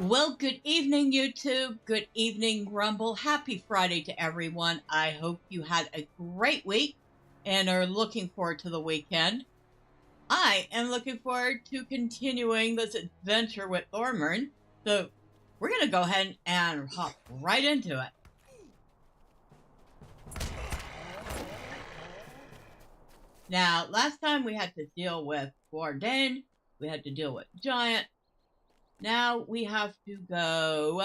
Well, good evening, YouTube. Good evening, Grumble. Happy Friday to everyone. I hope you had a great week and are looking forward to the weekend. I am looking forward to continuing this adventure with Thormurn. So we're going to go ahead and hop right into it. Now, last time we had to deal with Evendim. We had to deal with Giant. Now we have to go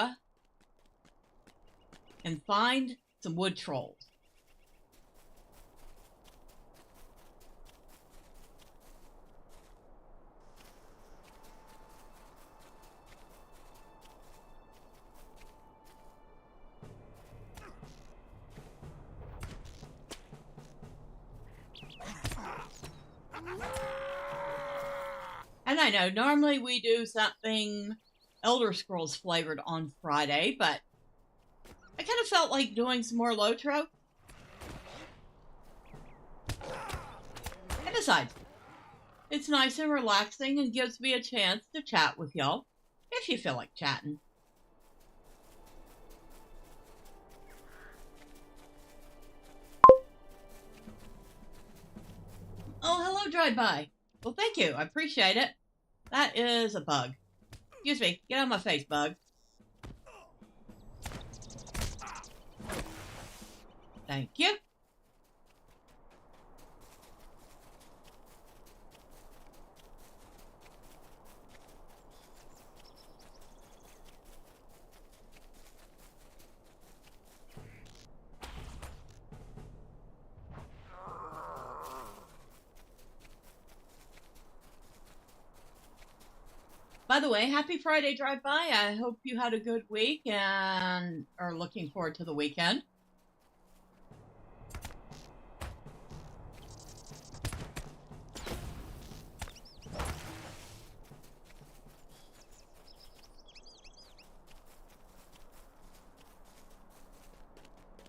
and find some wood trolls. And I know normally we do something Elder Scrolls flavored on Friday, but I kind of felt like doing some more LOTRO. And besides, it's nice and relaxing and gives me a chance to chat with y'all, if you feel like chatting. Oh, hello, Drive-By. Well, thank you. I appreciate it. That is a bug. Excuse me. Get out of my face, bug. Thank you. By the way, happy Friday Drive-By. I hope you had a good week and are looking forward to the weekend.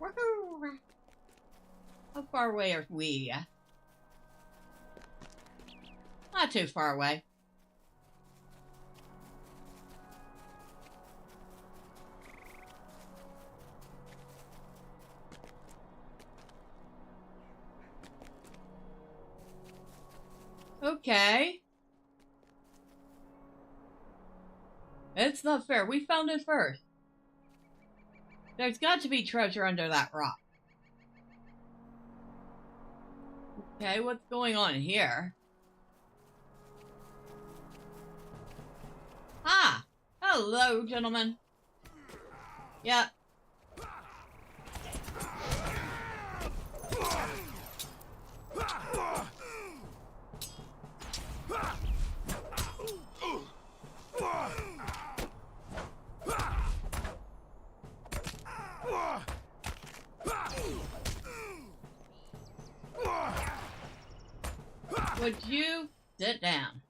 Woohoo! How far away are we? Not too far away. Okay. It's not fair. We found it first. There's got to be treasure under that rock. Okay, what's going on here? Ah! Hello, gentlemen. Yep. Would you sit down?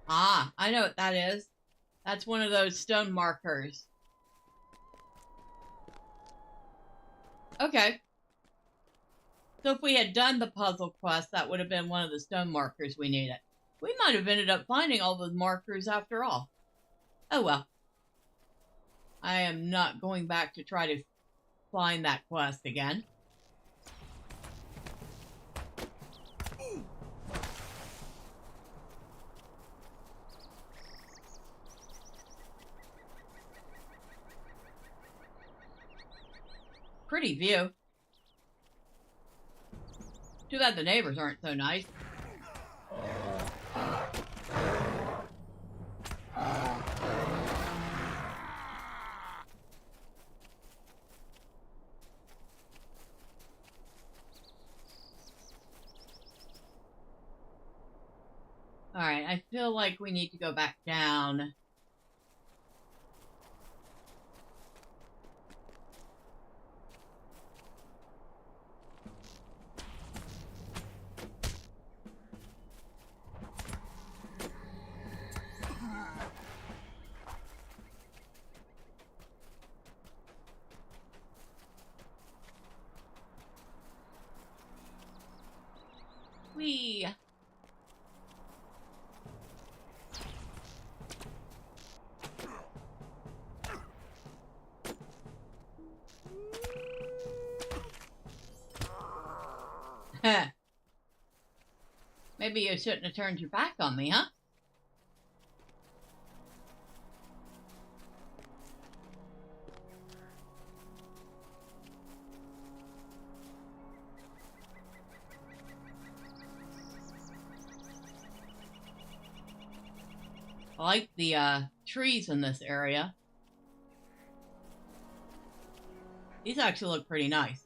Ah, I know what that is. That's one of those stone markers. Okay. So if we had done the puzzle quest, that would have been one of the stone markers we needed. We might have ended up finding all the markers after all. Oh well. I am not going back to try to find that quest again. Pretty view. Too bad the neighbors aren't so nice. Alright, I feel like we need to go back down. Whee! Maybe you shouldn't have turned your back on me, huh? I like the trees in this area. These actually look pretty nice.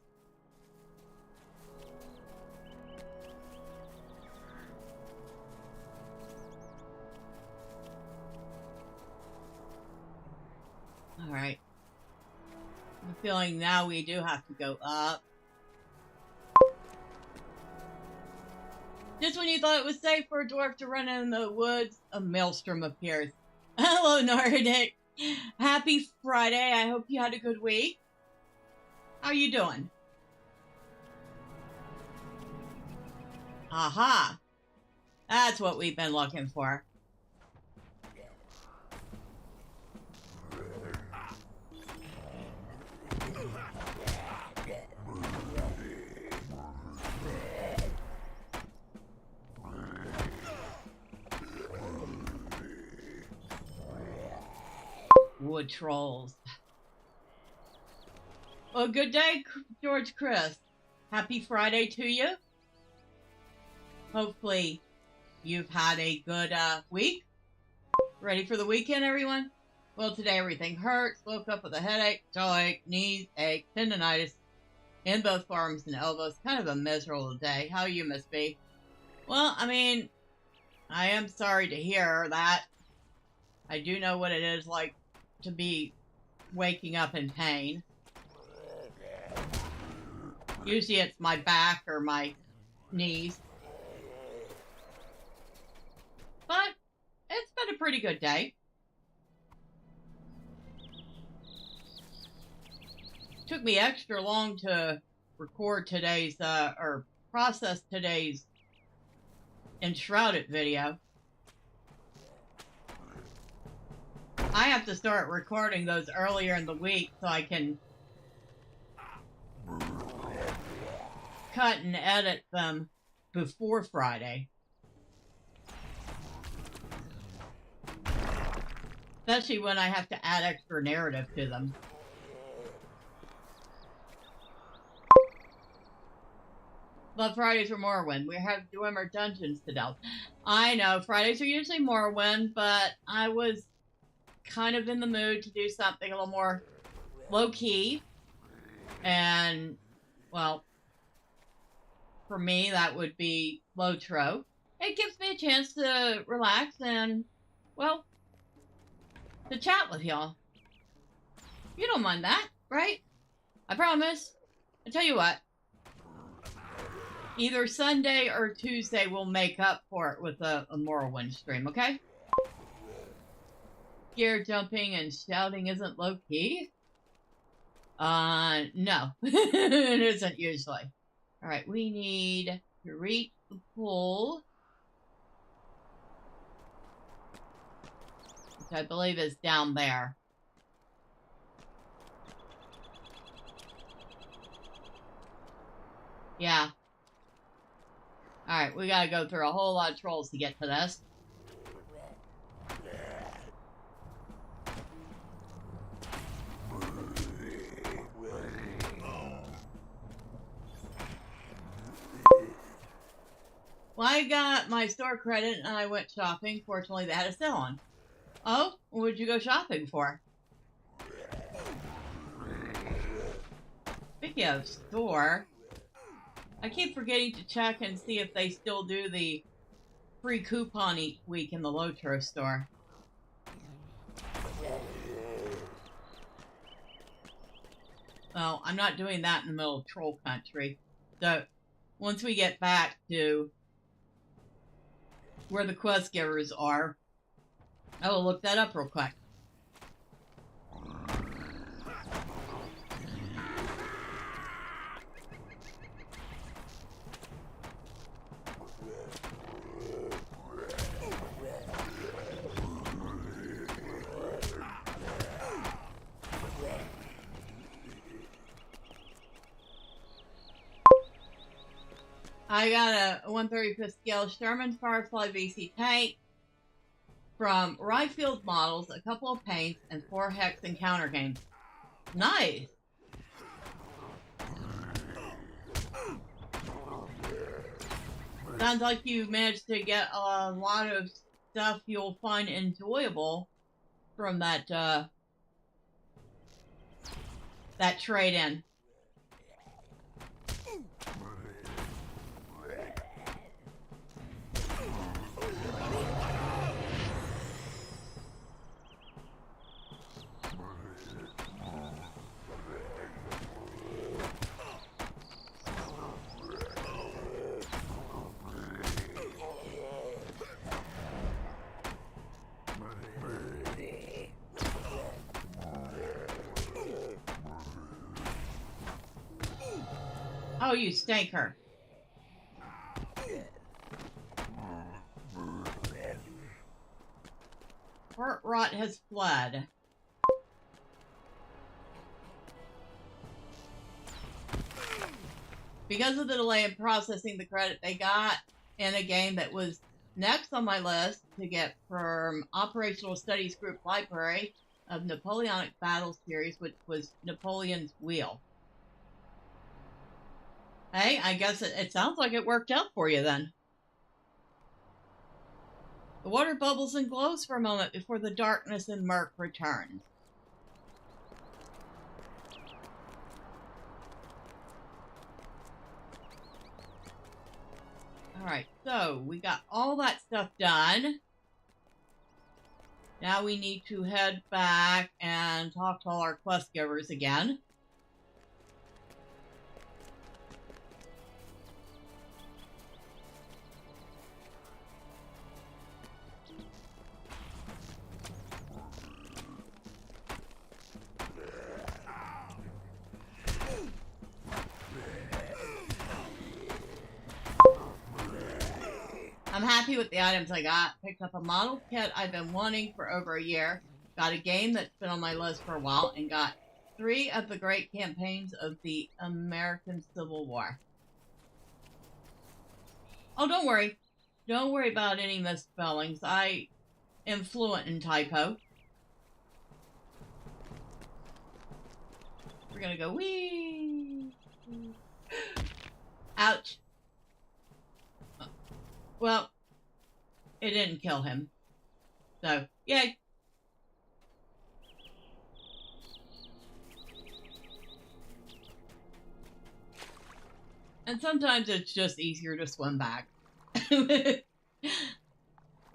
All right. I'm feeling now we do have to go up. Just when you thought it was safe for a dwarf to run in the woods, a maelstrom appears. Hello, Nordic. Happy Friday. I hope you had a good week. How you doing? Aha. That's what we've been looking for. Wood trolls. Well, good day, George Chris. Happy Friday to you. Hopefully you've had a good week. Ready for the weekend, everyone? Well, today everything hurts. Woke up with a headache, jaw ache, knees ache, tendonitis in both arms and elbows. Kind of a miserable day. How you, Miss B? Well, I mean, I am sorry to hear that. I do know what it is like to be waking up in pain. Usually it's my back or my knees. But it's been a pretty good day. Took me extra long to record today's, or process today's Enshrouded video. I have to start recording those earlier in the week so I can cut and edit them before Friday. Especially when I have to add extra narrative to them. But Fridays are Morrowind. We have Dwemer Dungeons to delve. I know, Fridays are usually Morrowind, but I was kind of in the mood to do something a little more low-key. And, well, for me, that would be LOTRO. It gives me a chance to relax and, well, to chat with y'all. You don't mind that, right? I promise. I tell you what. Either Sunday or Tuesday we'll make up for it with a Morrowind stream, okay? Gear jumping and shouting isn't low-key? No. It isn't usually. Alright, we need to reach the pool. Which I believe is down there. Yeah. Alright, we gotta go through a whole lot of trolls to get to this. Well, I got my store credit and I went shopping. Fortunately, they had a sale on. Oh, what would you go shopping for? Speaking of store, I keep forgetting to check and see if they still do the free coupon each week in the LOTRO store. Well, I'm not doing that in the middle of troll country. So, once we get back to where the quest givers are, I will look that up real quick. I got a 1/35th scale Sherman Firefly VC tank from Ryefield Models, a couple of paints, and 4 hex encounter games. Nice! Sounds like you managed to get a lot of stuff you'll find enjoyable from that trade-in. Oh, you stinker. Fort Rot has fled. Because of the delay in processing the credit they got in a game that was next on my list to get from Operational Studies Group Library of Napoleonic Battle Series, which was Napoleon's Wheel. Hey, I guess it sounds like it worked out for you then. The water bubbles and glows for a moment before the darkness and murk returns. Alright, so we got all that stuff done. Now we need to head back and talk to all our quest givers again. I'm happy with the items I got. Picked up a model kit I've been wanting for over a year. Got a game that's been on my list for a while. And got 3 of the great campaigns of the American Civil War. Oh, don't worry. Don't worry about any misspellings. I am fluent in typo. We're gonna go wee. Ouch. Well, it didn't kill him. So, yay. And sometimes it's just easier to swim back. I'm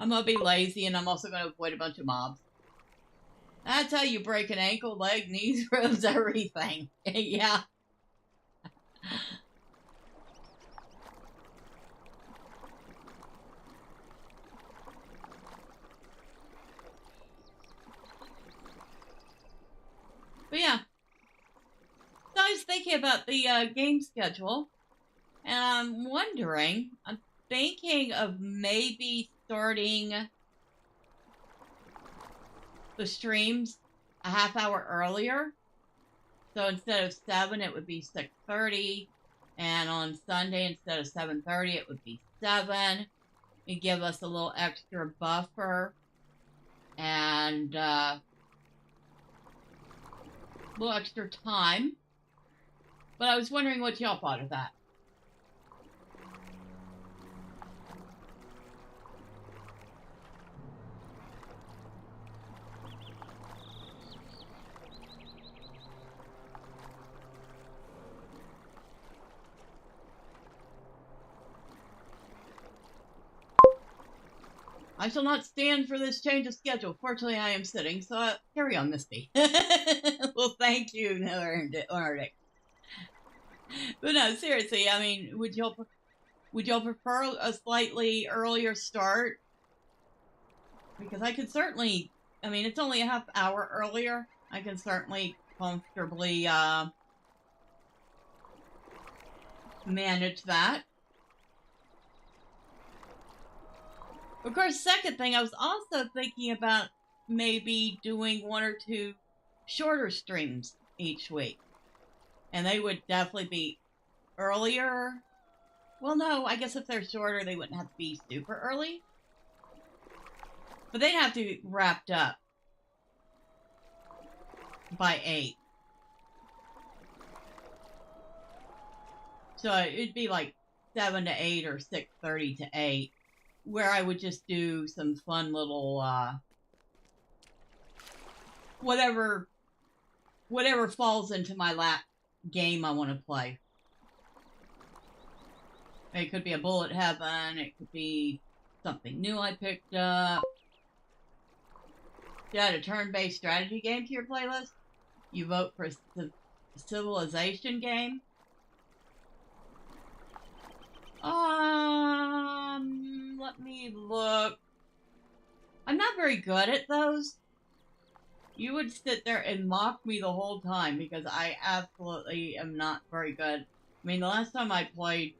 gonna be lazy, and I'm also gonna avoid a bunch of mobs. That's how you break an ankle, leg, knees, ribs, everything. Yeah. But yeah, so I was thinking about the game schedule, and I'm thinking of maybe starting the streams a half hour earlier. So instead of 7, it would be 6:30, and on Sunday, instead of 7:30, it would be 7. It'd give us a little extra buffer, and a little extra time. But I was wondering what y'all thought of that. I shall not stand for this change of schedule. Fortunately, I am sitting, so carry on, Misty. Well, thank you, Nordic. But no, seriously, I mean, would y'all prefer a slightly earlier start? Because I could certainly, I mean, it's only a half hour earlier. I can certainly comfortably manage that. Of course, second thing, I was also thinking about maybe doing 1 or 2 shorter streams each week. And they would definitely be earlier Well, no, I guess if they're shorter, they wouldn't have to be super early. But they'd have to be wrapped up by 8. So it'd be like 7 to 8 or 6:30 to 8, where I would just do some fun little whatever falls into my lap game I want to play. It could be a Bullet Heaven. It could be something new I picked up. You add a turn-based strategy game to your playlist. You vote for a civilization game. Let me look. I'm not very good at those. You would sit there and mock me the whole time because I absolutely am not very good. I mean, the last time I played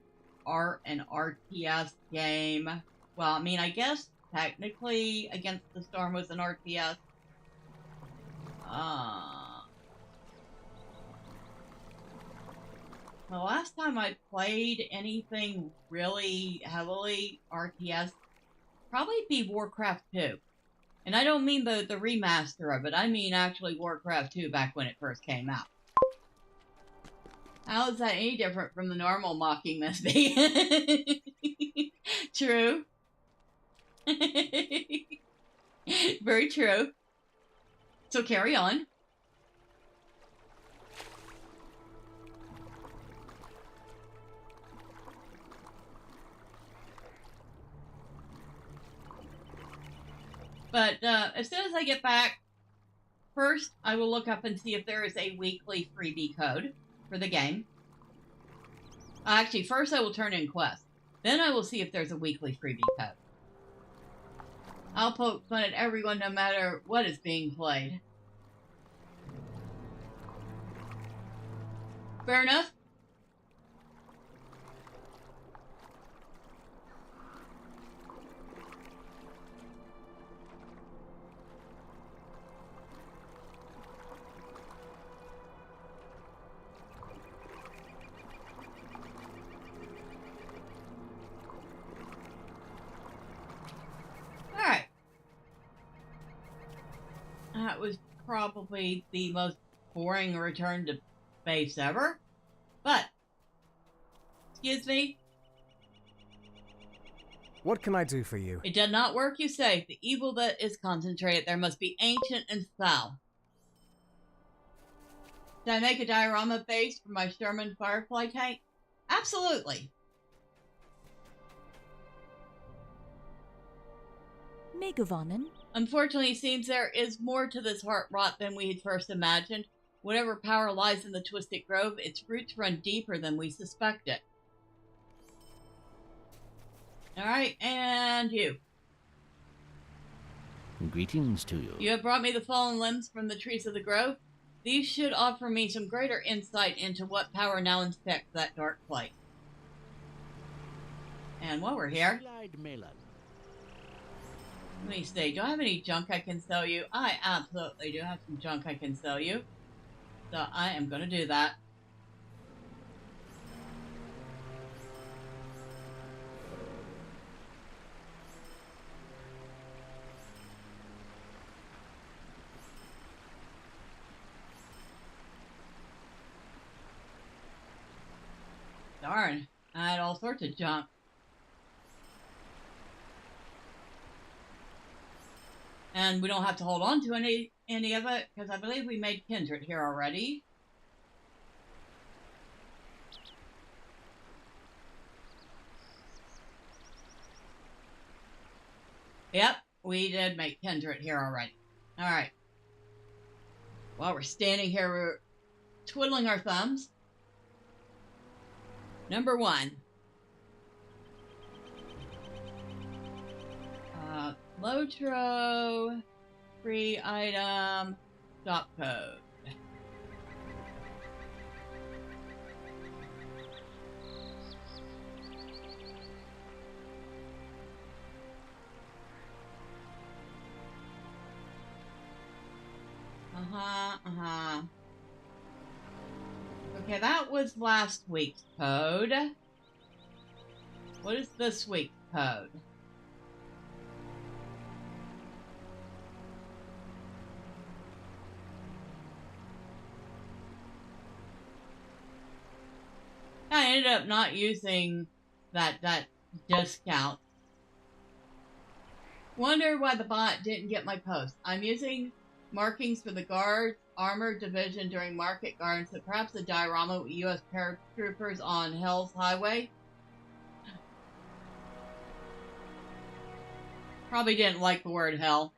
an RTS game, well, I mean, I guess technically Against the Storm was an RTS. The last time I played anything really heavily RTS, probably be Warcraft 2. And I don't mean the remaster of it. I mean actually Warcraft 2 back when it first came out. How is that any different from the normal mocking Misty? True. Very true. So carry on. But as soon as I get back, first I will look up and see if there is a weekly freebie code for the game. Actually, first I will turn in quests. Then I will see if there's a weekly freebie code. I'll poke fun at everyone no matter what is being played. Fair enough? Alright. That was probably the most boring return to base ever. But, excuse me? What can I do for you? It did not work, you say. The evil that is concentrated there must be ancient and foul. Did I make a diorama base for my Sherman Firefly tank? Absolutely. Megavonen? Unfortunately, it seems there is more to this heart rot than we had first imagined. Whatever power lies in the Twisted Grove, its roots run deeper than we suspected. Alright, and you. Greetings to you. You have brought me the fallen limbs from the trees of the grove. These should offer me some greater insight into what power now infects that dark place. And while we're here, let me see, do I have any junk I can sell you? I absolutely do have some junk I can sell you. So I am going to do that. Darn, I had all sorts of junk. And we don't have to hold on to any of it, because I believe we made kindred here already. Yep, we did make kindred here already. Alright. While we're standing here, we're twiddling our thumbs. Number 1. LOTRO, free item, shop code. Okay, that was last week's code. What is this week's code? I ended up not using that discount. Wonder why the bot didn't get my post. I'm using markings for the Guards Armored Division during Market Gardens, so perhaps a diorama with U.S. paratroopers on Hell's Highway. Probably didn't like the word hell.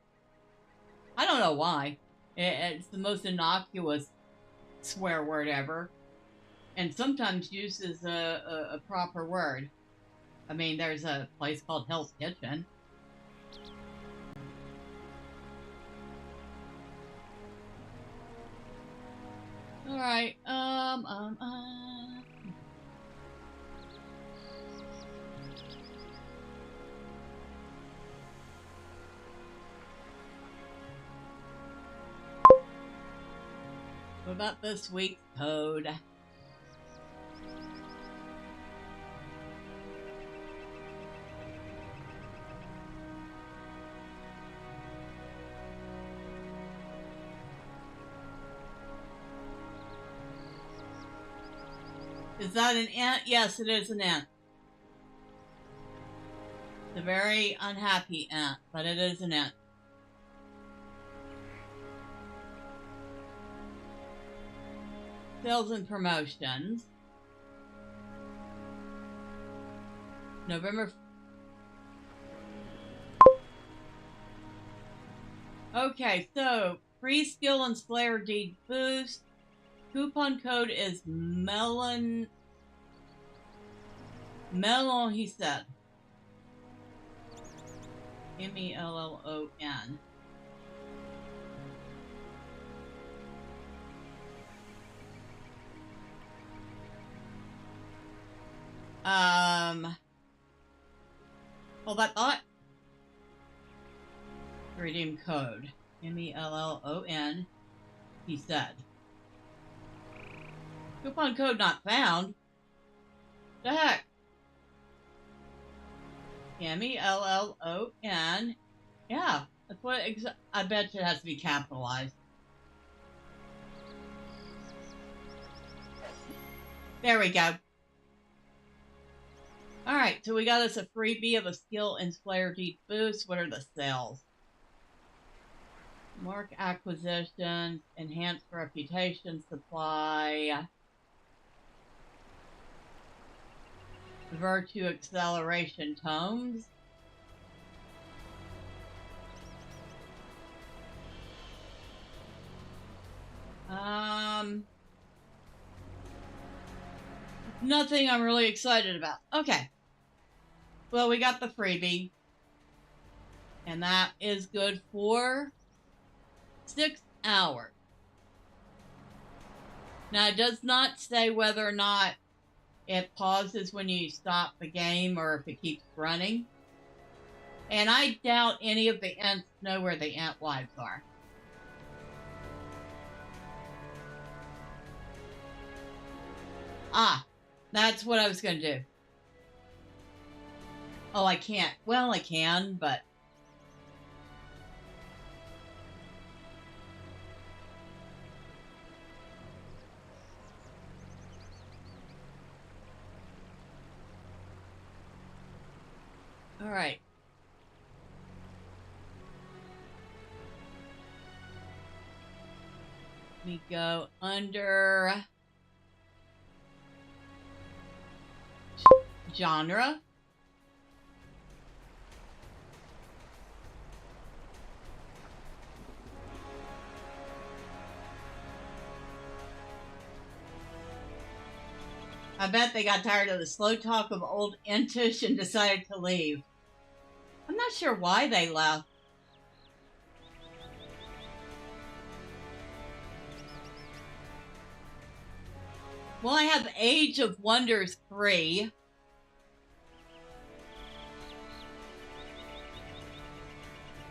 I don't know why. It's the most innocuous swear word ever. And sometimes uses a proper word. I mean, there's a place called Hell's Kitchen. Alright, What about this week's code? Is that an ant? Yes, it is an ant. It's a very unhappy ant, but it is an ant. Sales and promotions. November. Okay, so free skill and Slayer Deed boost. Coupon code is Melon, he said. Mellon. Hold that thought. Redeem code. Mellon, he said. Coupon code not found. The heck? Mellon. Yeah, that's what I bet it has to be capitalized. There we go. Alright, so we got us a freebie of a skill and Slayer Deed boost. What are the sales? Mark acquisition, enhanced reputation supply, virtue acceleration tomes. Nothing I'm really excited about. Okay. Well, we got the freebie. And that is good for 6 hours. Now, it does not say whether or not it pauses when you stop the game or if it keeps running. And I doubt any of the ants know where the ant wives are. Ah, that's what I was going to do. Oh, I can't. Well, I can, but... All right. Let me go under genre. I bet they got tired of the slow talk of old Entish and decided to leave. I'm not sure why they left. Well, I have Age of Wonders 3.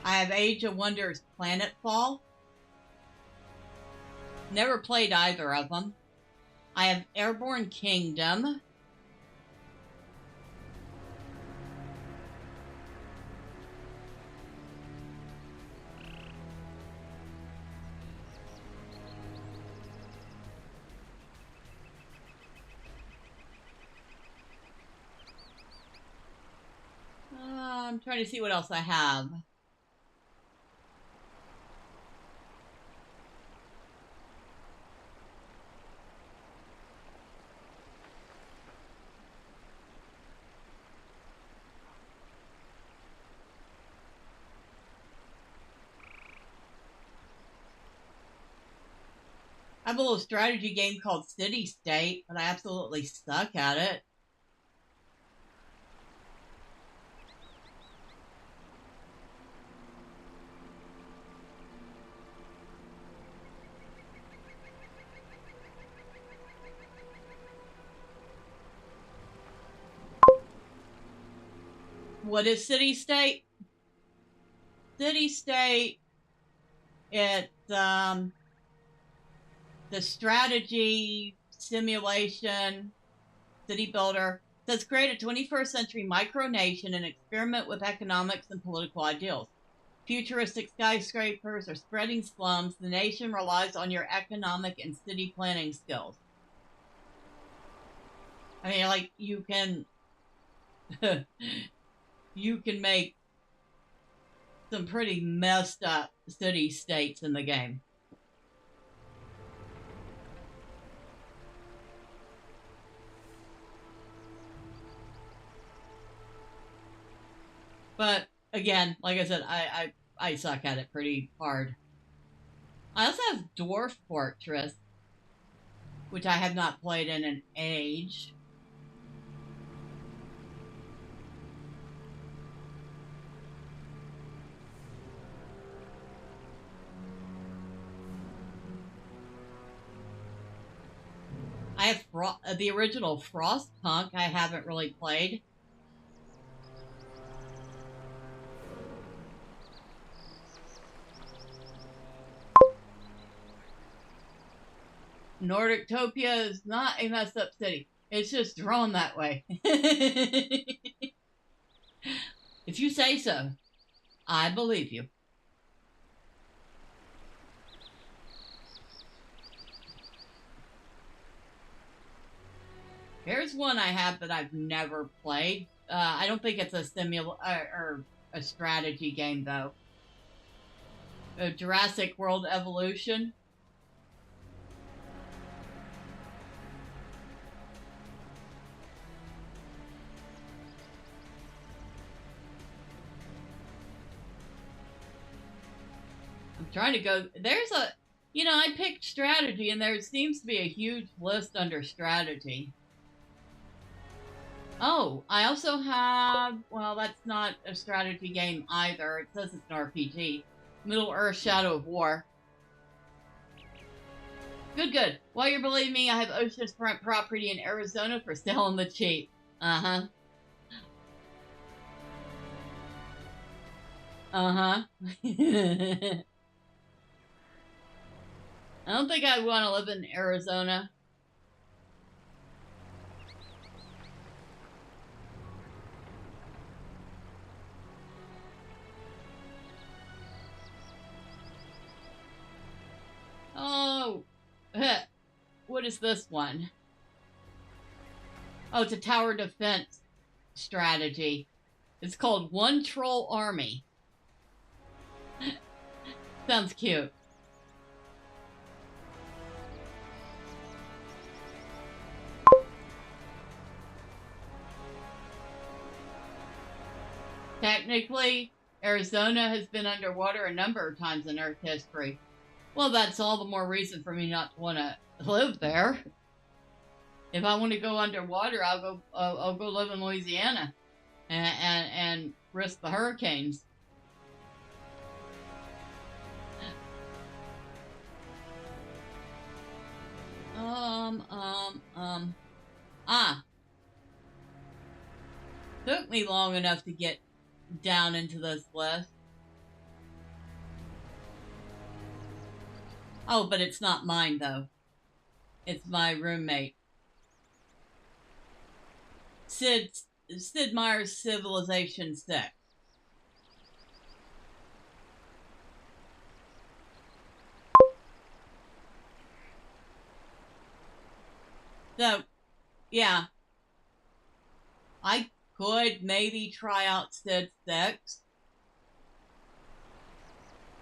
I have Age of Wonders Planetfall. Never played either of them. I have Airborne Kingdom. trying to see what else I have. I have a little strategy game called City State, but I absolutely suck at it. What is City State? City State, it's the strategy simulation city builder. It says create a 21st century micronation and experiment with economics and political ideals. Futuristic skyscrapers or spreading slums, the nation relies on your economic and city planning skills. I mean, like, you can you can make some pretty messed up city states in the game. But again, like I said, I suck at it pretty hard. I also have Dwarf Fortress, which I have not played in an age. I have the original Frostpunk I haven't really played. Nordictopia is not a messed up city. It's just drawn that way. If you say so, I believe you. Here's one I have that I've never played. I don't think it's a or a strategy game though. Jurassic World Evolution. I'm trying to go. There's a, I picked strategy, and there seems to be a huge list under strategy. Oh, I also have, well, that's not a strategy game either. It says it's an RPG. Middle Earth Shadow of War. Good, good. While you're believing me, I have oceanfront property in Arizona for sale on the cheap. Uh-huh. Uh-huh. I don't think I want to live in Arizona. Oh, what is this one? Oh, it's a tower defense strategy. It's called One Troll Army. Sounds cute. Technically, Arizona has been underwater a number of times in Earth history. Well, that's all the more reason for me not to want to live there. If I want to go underwater, I'll go live in Louisiana, and risk the hurricanes. Took me long enough to get down into this list. Oh, but it's not mine, though. It's my roommate. Sid Meier's Civilization 6. So, yeah. I could maybe try out Sid 6.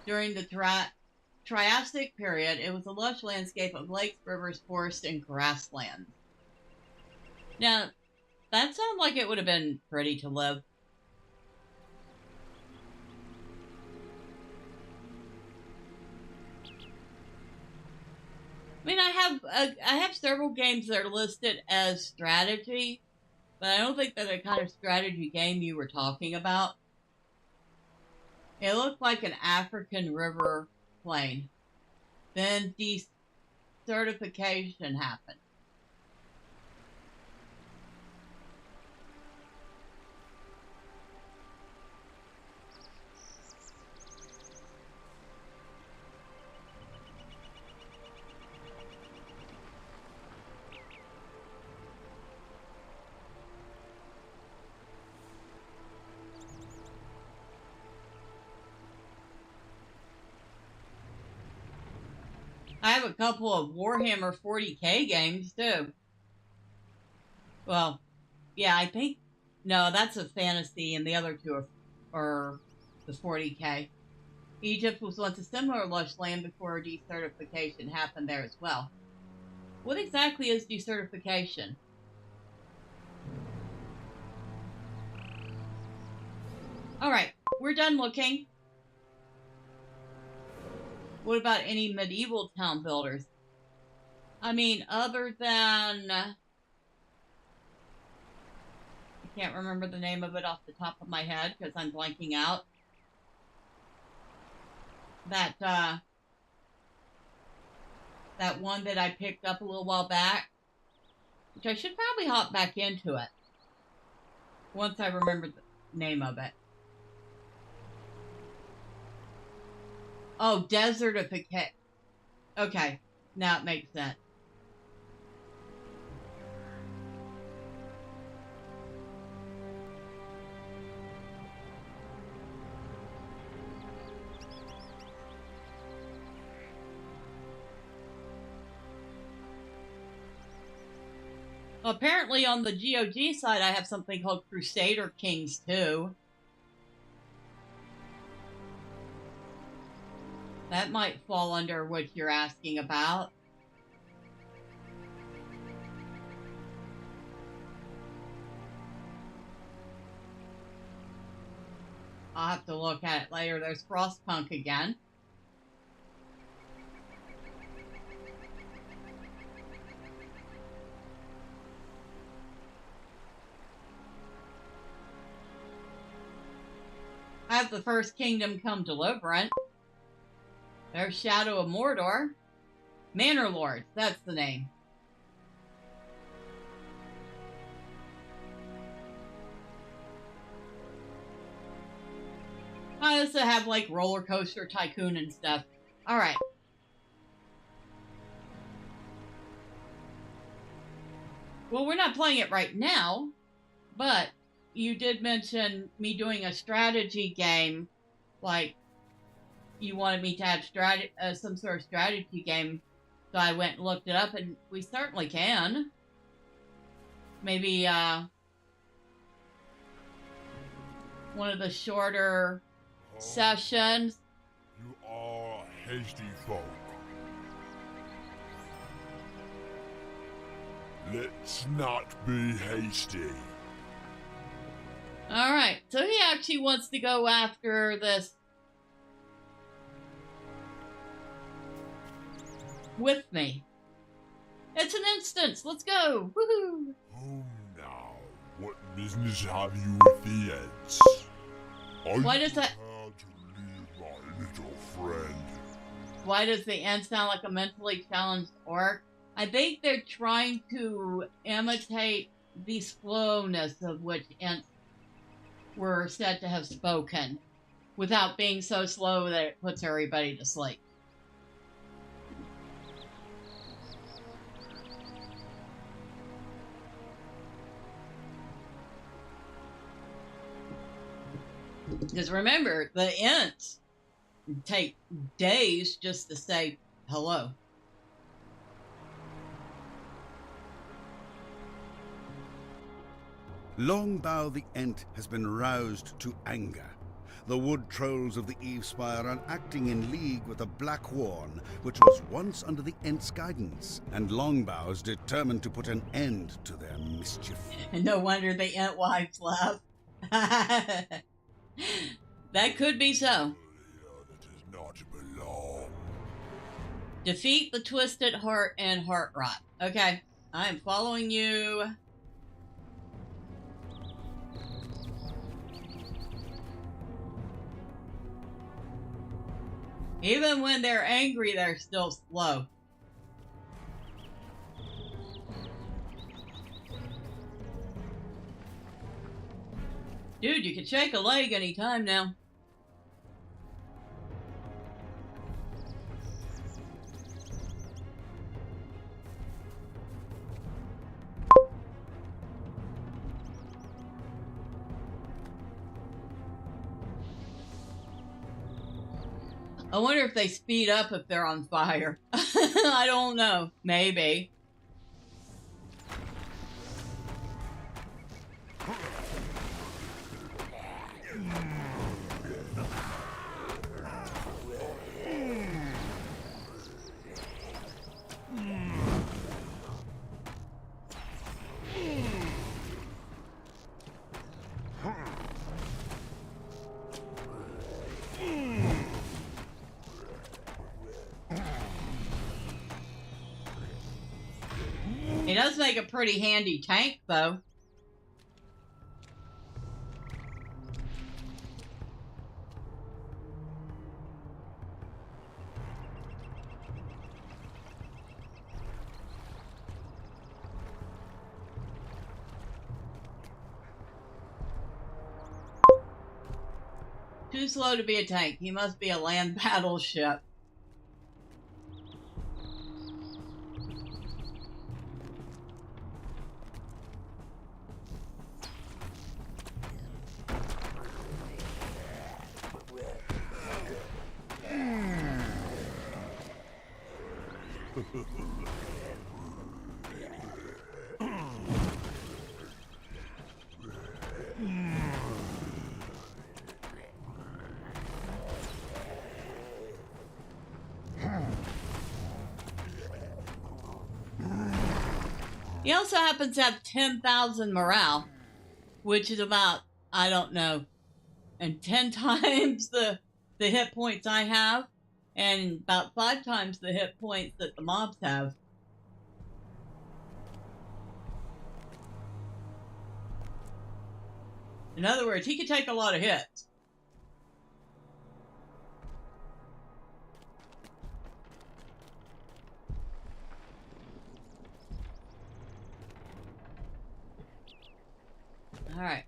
During the Triassic period, it was a lush landscape of lakes, rivers, forests, and grasslands. Now, that sounds like it would have been pretty to live. I mean, I have several games that are listed as strategy, but I don't think they're the kind of strategy game you were talking about. It looked like an African river plain. Then desertification happened. I have a couple of Warhammer 40K games, too. Well, yeah, I think... No, that's a fantasy, and the other two are the 40K. Egypt was once a similar lush land before desertification happened there as well. What exactly is desertification? Alright, we're done looking. What about any medieval town builders? I mean, other than... I can't remember the name of it off the top of my head because I'm blanking out. That one that I picked up a little while back, which I should probably hop back into it once I remember the name of it. Oh, desertification. Okay, now it makes sense. Apparently on the GOG side, I have something called Crusader Kings too. That might fall under what you're asking about. I'll have to look at it later. There's Frostpunk again. I have the First Kingdom Come Deliverance. There's Shadow of Mordor. Manor Lords, that's the name. I also have like Roller Coaster Tycoon and stuff. Alright. Well, we're not playing it right now, but you did mention me doing a strategy game, like you wanted me to have some sort of strategy game, so I went and looked it up, and we certainly can. Maybe one of the shorter sessions. You are hasty folk. Let's not be hasty. Alright, so he actually wants to go after this with me. It's an instance. Let's go. Woohoo! Oh, now, what business have you with the Ents? Why does that... to leave my little friend? Why does the Ent sound like a mentally challenged orc? I think they're trying to imitate the slowness of which Ents were said to have spoken, without being so slow that it puts everybody to sleep. Because remember, the Ents take days just to say hello. Longbow the Ent has been roused to anger. The wood trolls of the Evespire are acting in league with the Black Warn, which was once under the Ent's guidance, and Longbow is determined to put an end to their mischief. No wonder the Ent wives laugh. That could be so. That is not belong. Defeat the Twisted Heart and Heart Rot. Okay, I am following you. Even when they're angry, they're still slow. Dude, you can shake a leg anytime now. I wonder if they speed up if they're on fire. I don't know. Maybe. He does make a pretty handy tank, though. Too slow to be a tank. He must be a land battleship. He also happens to have 10,000 morale, which is about, I don't know, and 10 times the hit points I have, and about 5 times the hit points that the mobs have. In other words, he could take a lot of hits. All right.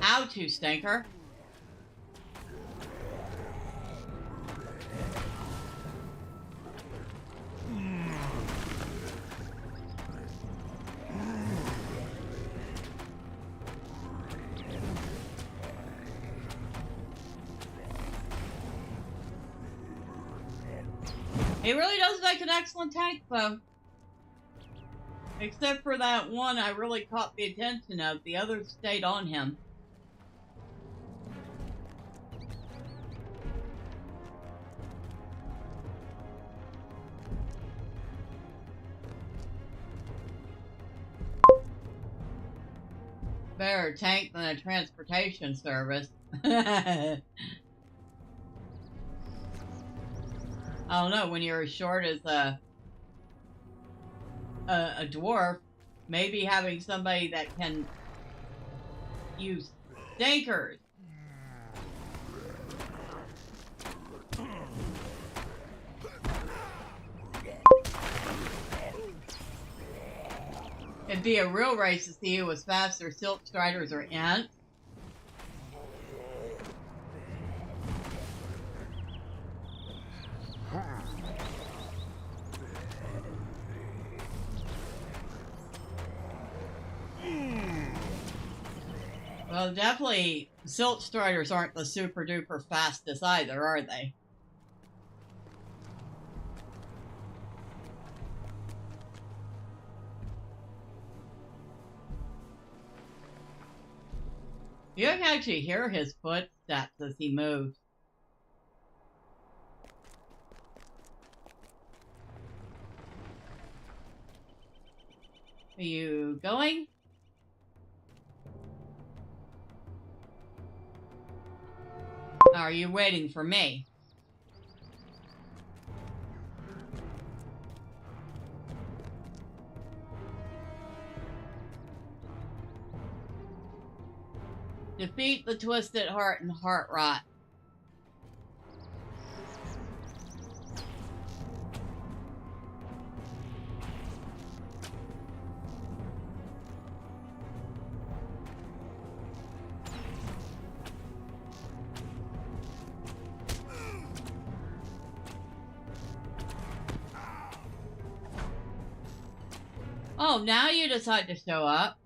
Ouch, you stinker. He really does make an excellent tank, though. Except for that one I really caught the attention of. The others stayed on him. Better tank than a transportation service. I don't know, when you're as short as a dwarf, maybe having somebody that can use stinkers. It'd be a real race to see who was faster, Silk Striders or Ents. Well, definitely, Silt Striders aren't the super duper fastest either, are they? You can actually hear his footsteps as he moves. Are you going? Are you waiting for me? Defeat the Twisted Heart and Heart Rot. Oh, now you decide to show up.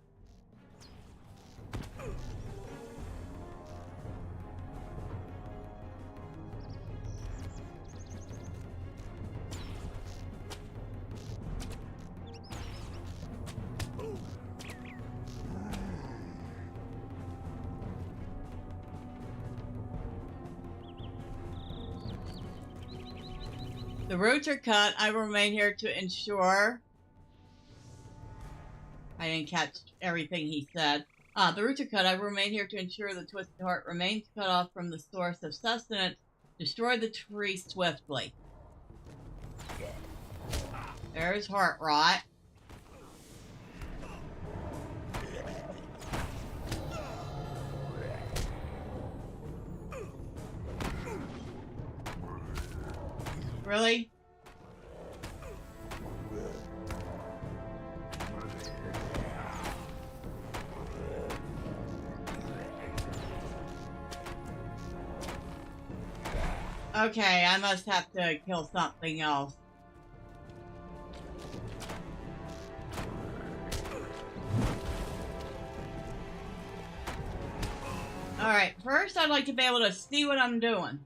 The roots are cut. I will remain here to ensure. I didn't catch everything he said. The roots are cut. I will remain here to ensure the Twisted Heart remains cut off from the source of sustenance. Destroy the tree swiftly. There's Heart Rot. Really? Okay, I must have to kill something else. Alright, first I'd like to be able to see what I'm doing.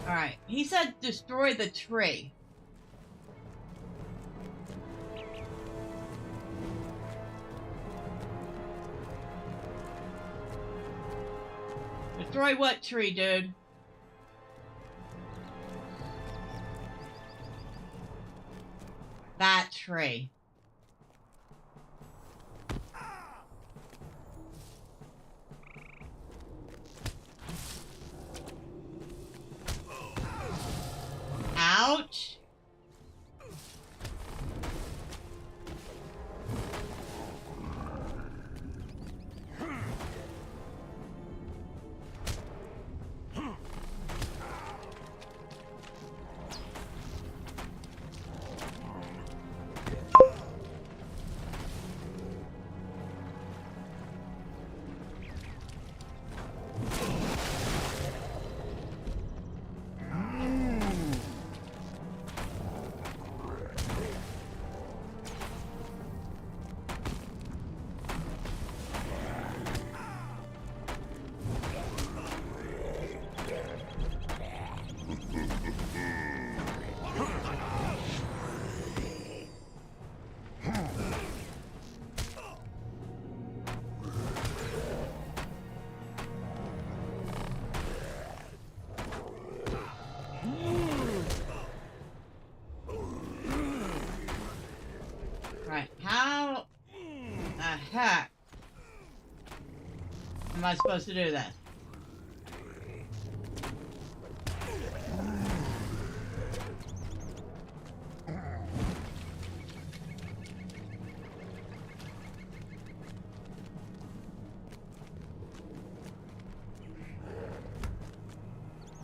Alright, he said destroy the tree. Destroy what tree, dude? That tree. Ouch. Right, how the heck am I supposed to do this?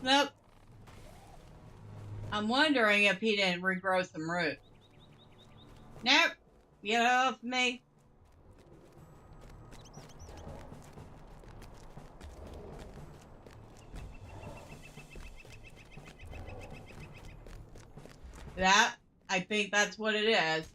Nope. I'm wondering if he didn't regrow some roots. Nope. Get off me. That, I think that's what it is.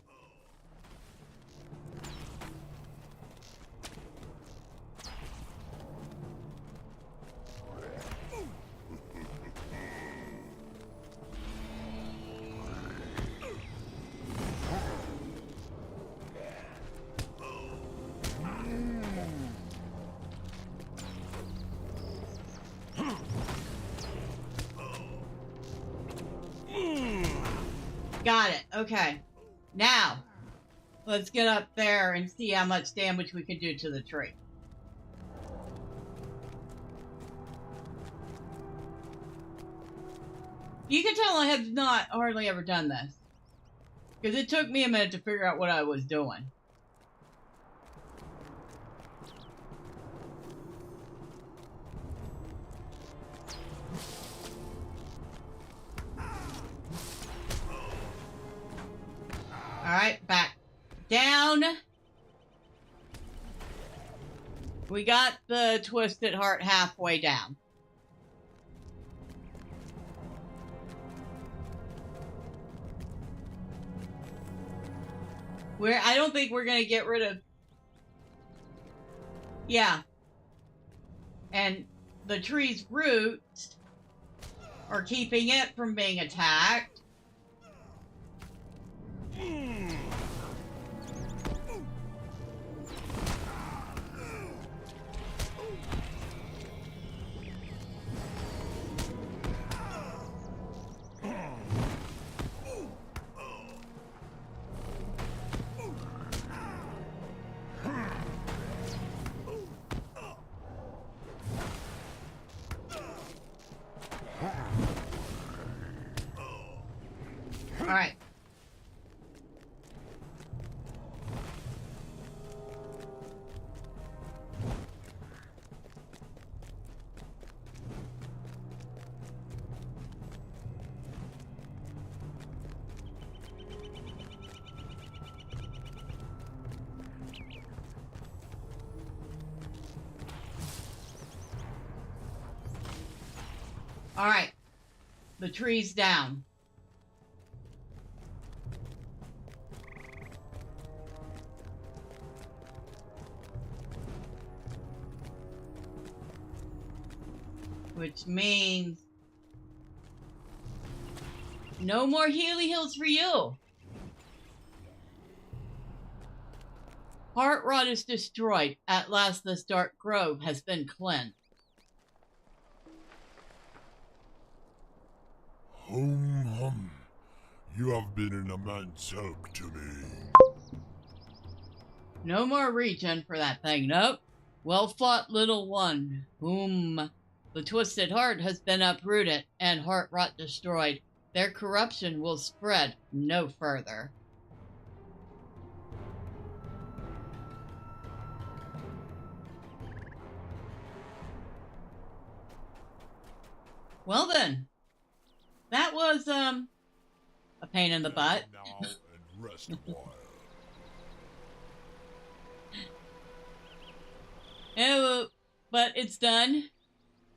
Got it. Okay. Now, let's get up there and see how much damage we can do to the tree. You can tell I have not hardly ever done this, because it took me a minute to figure out what I was doing. Alright, back down. We got the Twisted Heart halfway down. I don't think we're going to get rid of... Yeah. And the tree's roots are keeping it from being attacked. All right. All right. The tree's down. Which means no more Healy Hills for you. Heart Rot is destroyed. At last this dark grove has been cleansed. Hum. You have been an immense help to me. No more regen for that thing, nope. Well fought, little one. The Twisted Heart has been uprooted and Heart Rot destroyed. Their corruption will spread no further. Well then, that was a pain in the butt. Now and rest a while. Yeah, but it's done.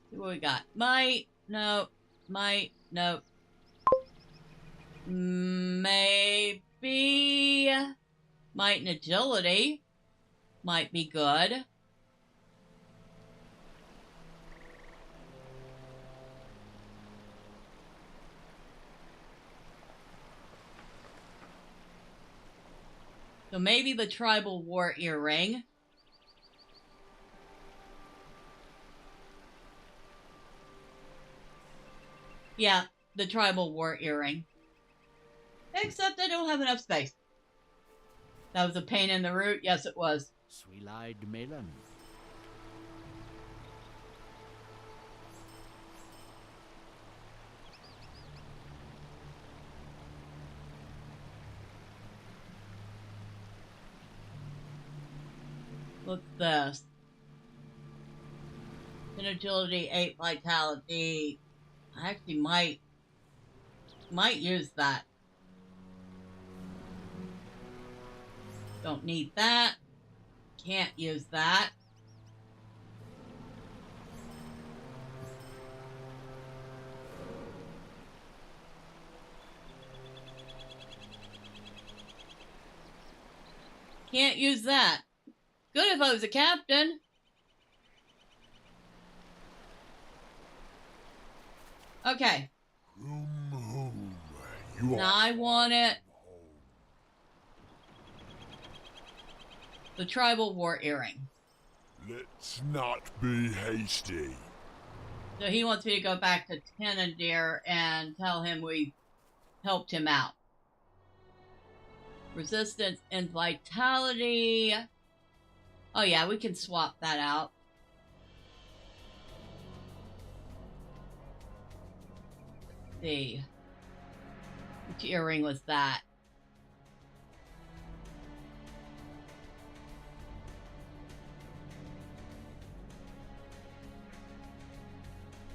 See what we got. Might, no. Might, no. Maybe might and agility might be good. So maybe the tribal war earring. Yeah, the tribal war earring. Except I don't have enough space. That was a pain in the root. Yes, it was. Sweet-eyed melon. What's this? 10 agility, 8 vitality. I actually might use that. Don't need that. Can't use that. Can't use that. Good if I was a captain. Okay. Now I want it. The tribal war earring. Let's not be hasty. So he wants me to go back to Tenendir and tell him we helped him out. Resistance and vitality. Oh yeah, we can swap that out. Let's see. Which earring was that?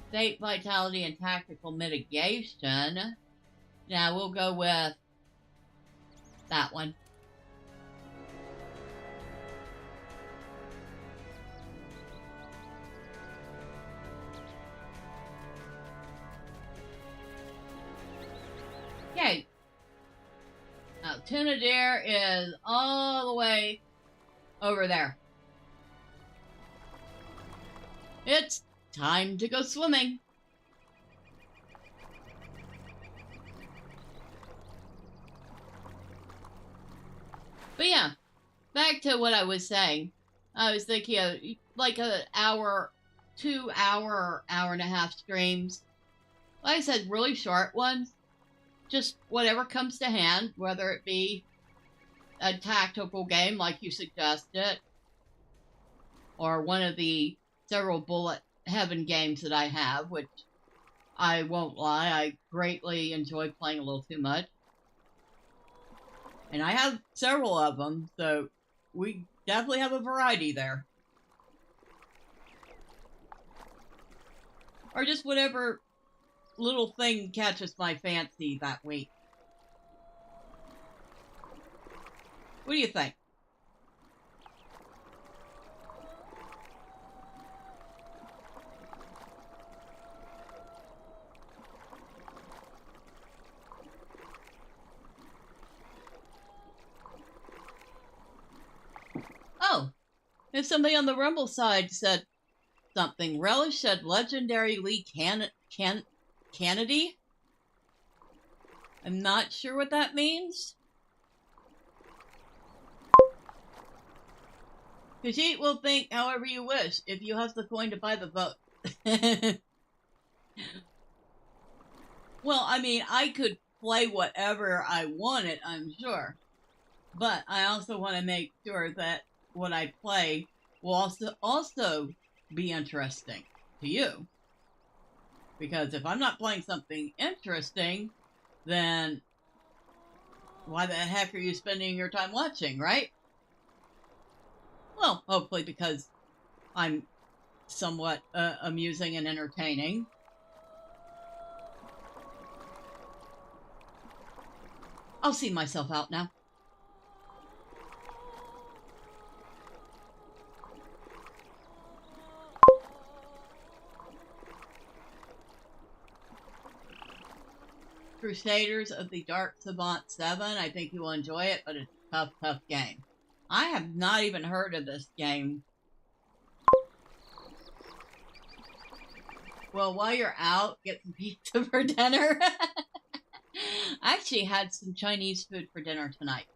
State vitality and tactical mitigation. Now we'll go with that one. Okay. Now Tenendir is all the way over there. It's time to go swimming. But yeah, back to what I was saying. I was thinking of like an hour, 2 hour, hour and a half streams. Like I said, really short ones. Just whatever comes to hand, whether it be a tactical game like you suggested, or one of the several bullet heaven games that I have, which I won't lie, I greatly enjoy playing a little too much. And I have several of them, so we definitely have a variety there. Or just whatever little thing catches my fancy that week. What do you think? Oh, if somebody on the Rumble side said something, Relish said legendary Lee Kennedy? I'm not sure what that means. Khajiit will think however you wish if you have the coin to buy the vote. Well, I mean, I could play whatever I wanted, I'm sure. But I also want to make sure that what I play will also be interesting to you. Because if I'm not playing something interesting, then why the heck are you spending your time watching, right? Well, hopefully because I'm somewhat amusing and entertaining. I'll see myself out now. Crusaders of the Dark Savant 7. I think you will enjoy it, but it's a tough game. I have not even heard of this game. Well, while you're out, get some pizza for dinner. I actually had some Chinese food for dinner tonight.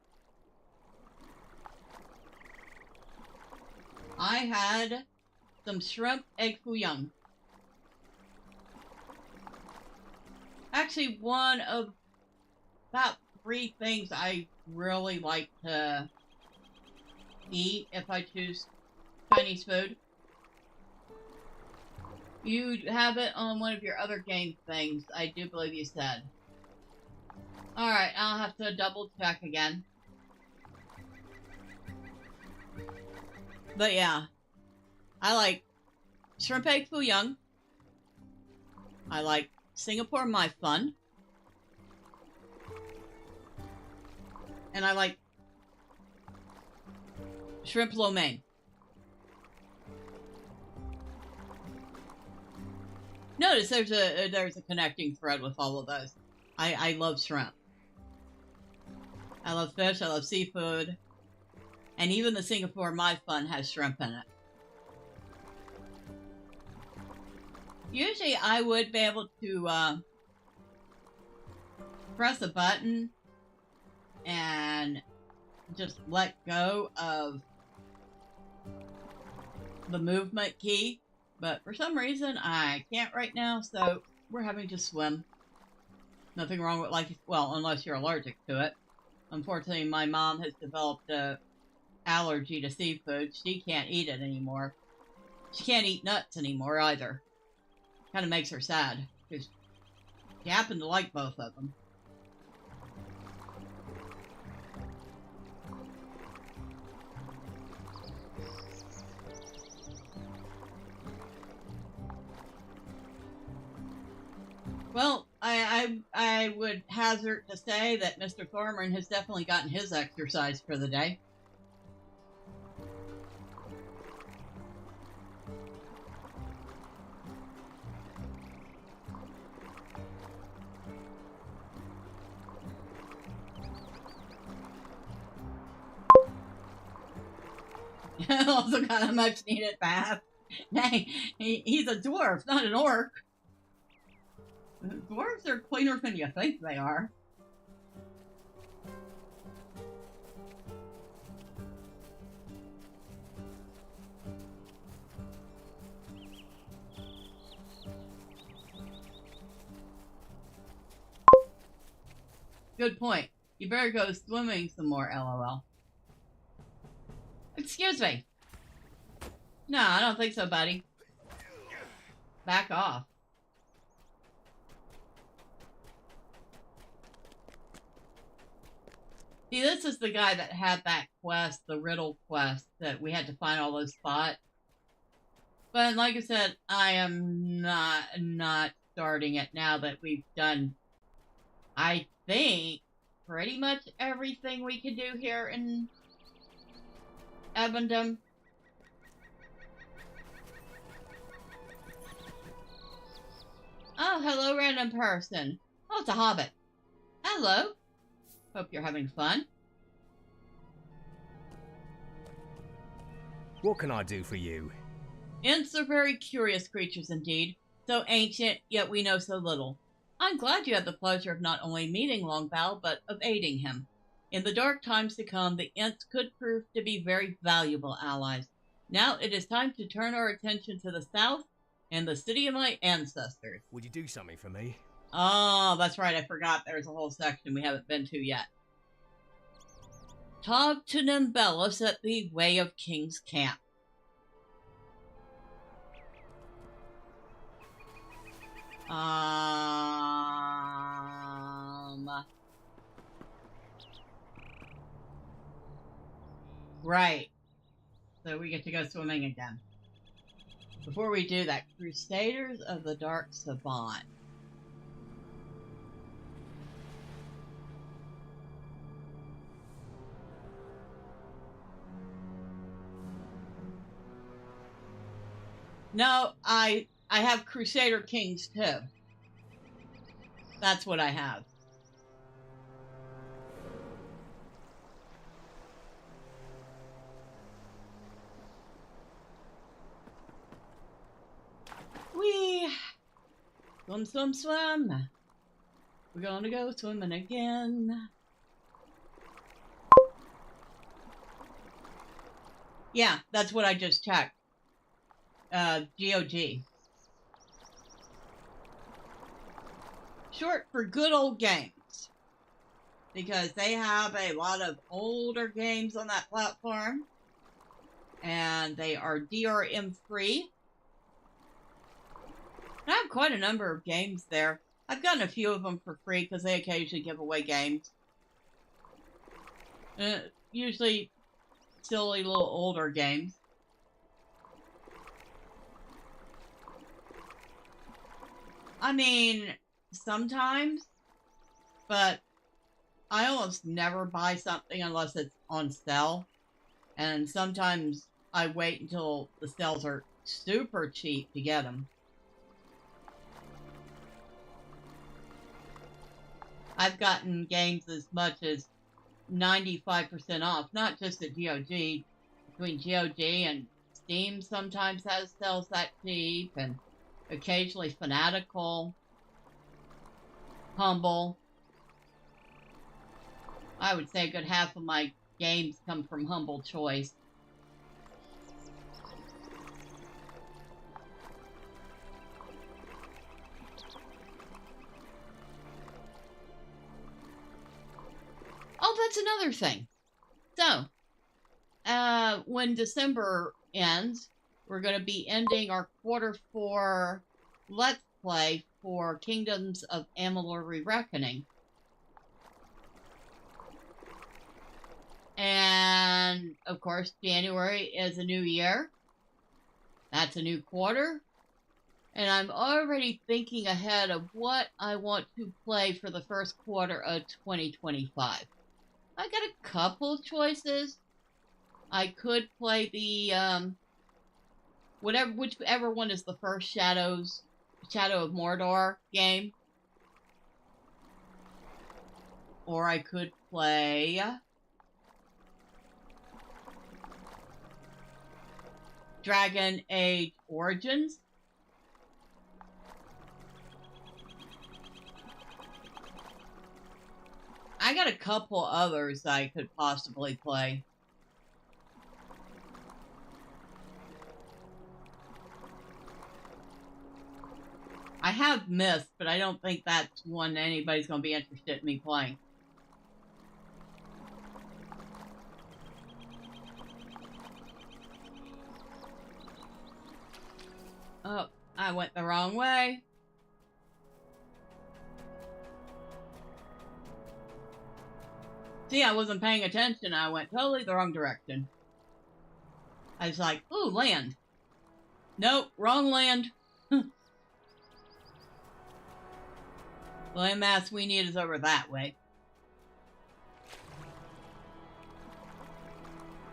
I had some shrimp egg foo young. Actually, one of about 3 things I really like to eat if I choose Chinese food. You have it on one of your other game things, I do believe you said. Alright, I'll have to double check again. But yeah, I like shrimp egg foo young. I like Singapore My Fun. And I like shrimp lo mein. Notice there's a connecting thread with all of those. I love shrimp. I love fish. I love seafood. And even the Singapore My Fun has shrimp in it. Usually I would be able to press a button and just let go of the movement key, but for some reason I can't right now, so we're having to swim. Nothing wrong with, well, unless you're allergic to it. Unfortunately, my mom has developed a allergy to seafood. She can't eat it anymore. She can't eat nuts anymore either. Kind of makes her sad, because she happened to like both of them. Well, I would hazard to say that Mr. Thormurn has definitely gotten his exercise for the day. Also got a much needed bath. Dang, he's a dwarf, not an orc. Dwarves are cleaner than you think they are. Good point. You better go swimming some more, LOL. Excuse me. No, I don't think so, buddy. Back off. See, this is the guy that had that quest, the riddle quest, that we had to find all those spots. But like I said, I am not starting it now that we've done, I think, pretty much everything we can do here in Evendim. Oh, hello, random person. Oh, it's a hobbit. Hello. Hope you're having fun. What can I do for you? Ents are very curious creatures indeed. So ancient, yet we know so little. I'm glad you had the pleasure of not only meeting Longbow, but of aiding him. In the dark times to come, the Ents could prove to be very valuable allies. Now it is time to turn our attention to the south and the city of my ancestors. Would you do something for me? Oh, that's right, I forgot there's a whole section we haven't been to yet. Talk to Nimbellus at the Way of King's Camp. Right. So we get to go swimming again. Before we do that, Crusaders of the Dark Savant. No, I have Crusader Kings too. That's what I have. Swim, swim, swim. We're gonna go swimming again. Yeah, that's what I just checked. GOG. Short for good old games. Because they have a lot of older games on that platform. And they are DRM free. I have quite a number of games there. I've gotten a few of them for free because they occasionally give away games. Usually silly little older games. I mean, sometimes, but I almost never buy something unless it's on sale. And sometimes I wait until the sales are super cheap to get them. I've gotten games as much as 95% off, not just at GOG. Between GOG and Steam sometimes sells that cheap, and occasionally Fanatical, Humble. I would say a good half of my games come from Humble Choice. Oh, that's another thing. So, when December ends, we're going to be ending our Q4 Let's Play for Kingdoms of Amalur Re-Reckoning. And, of course, January is a new year. That's a new quarter. And I'm already thinking ahead of what I want to play for the first quarter of 2025. I got a couple choices. I could play the whichever one is the first Shadow of Mordor game. Or I could play Dragon Age Origins. I got a couple others I could possibly play. I have Myth, but I don't think that's one anybody's going to be interested in me playing. Oh, I went the wrong way. See, I wasn't paying attention. I went totally the wrong direction. I was like, ooh, land. Nope, wrong land. The landmass we need is over that way.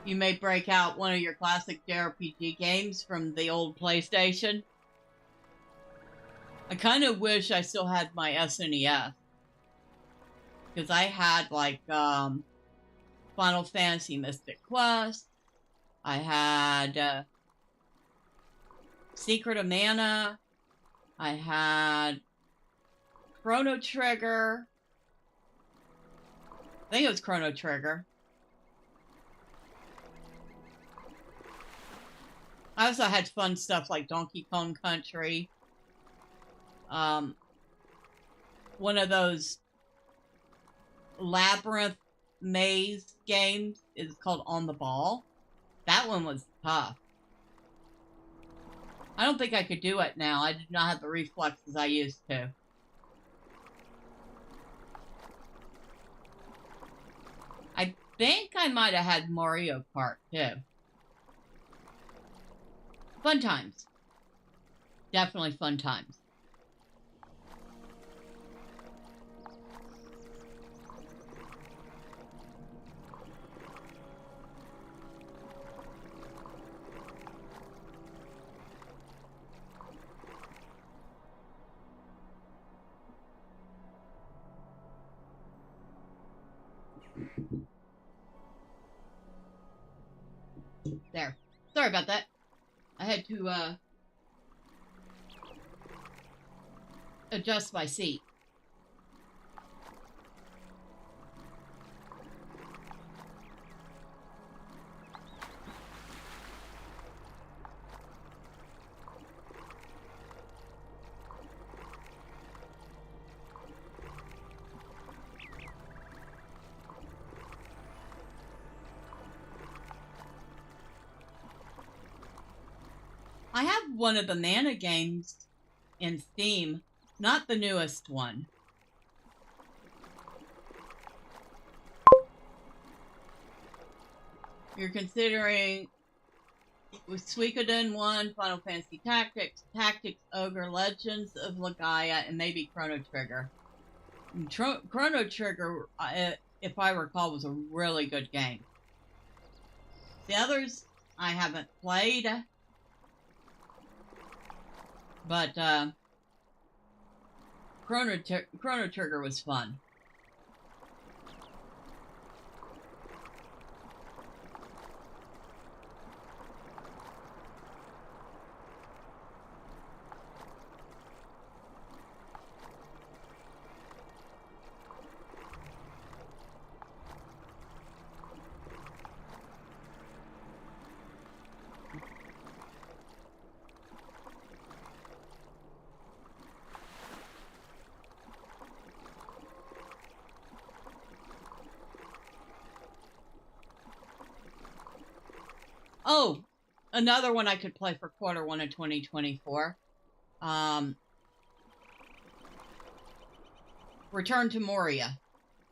You may break out one of your classic JRPG games from the old PlayStation. I kind of wish I still had my SNES. Because I had, like, Final Fantasy Mystic Quest. I had Secret of Mana. I had Chrono Trigger. I think it was Chrono Trigger. I also had fun stuff like Donkey Kong Country. One of those labyrinth maze games is called On the Ball. That one was tough. I don't think I could do it now. I did not have the reflexes I used to. I think I might have had Mario Kart too. Fun times. Definitely fun times. There. Sorry about that. I had to adjust my seat. I have one of the Mana games in Steam, not the newest one. You're considering with Suikoden 1, Final Fantasy Tactics, Ogre, Legends of Legaia, and maybe Chrono Trigger. Chrono Trigger, if I recall, was a really good game. The others I haven't played. But Chrono Trigger was fun. Oh, another one I could play for Q1 of 2024. Return to Moria.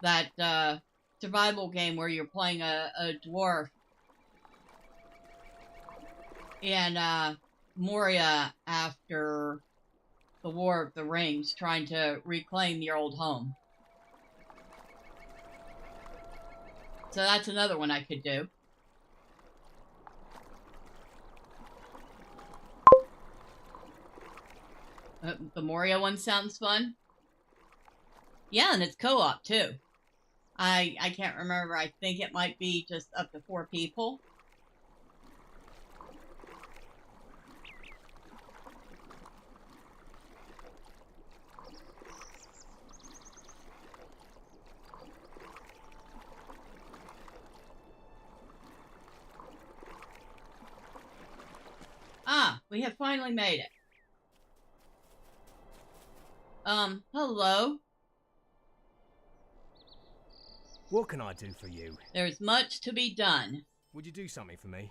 That survival game where you're playing a dwarf in Moria after the War of the Rings, trying to reclaim your old home. So that's another one I could do. The Moria one sounds fun. Yeah, and it's co-op too. I can't remember. I think it might be just up to 4 people. Ah, we have finally made it. Hello. What can I do for you? There's much to be done. Would you do something for me?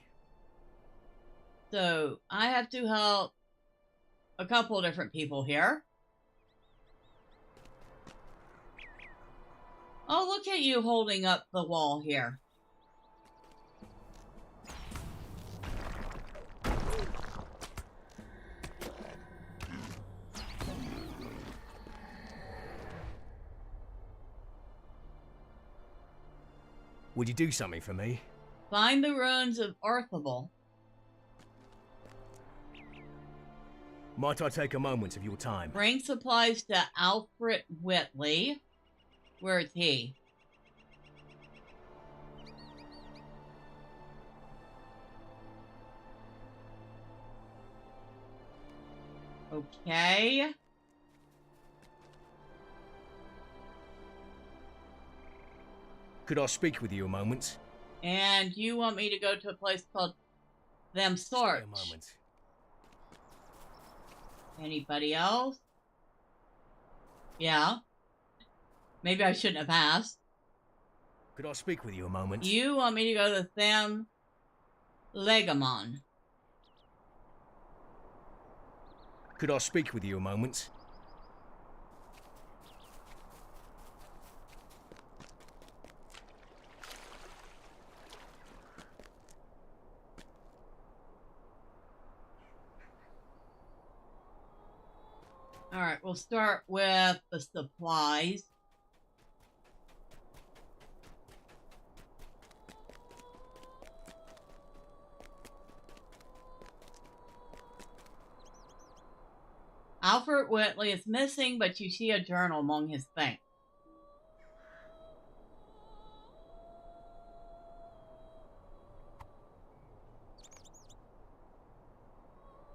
So, I have to help a couple different people here. Oh, look at you holding up the wall here. Would you do something for me? Find the ruins of Arthaval. Might I take a moment of your time? Bring supplies to Alfred Whitley. Where is he? Okay. Could I speak with you a moment? And you want me to go to a place called Them Stay Sorts. a moment. Anybody else? Yeah. Maybe I shouldn't have asked. Could I speak with you a moment? You want me to go to Them Legamon. Could I speak with you a moment? Alright, we'll start with the supplies. Alfred Whitley is missing, but you see a journal among his things.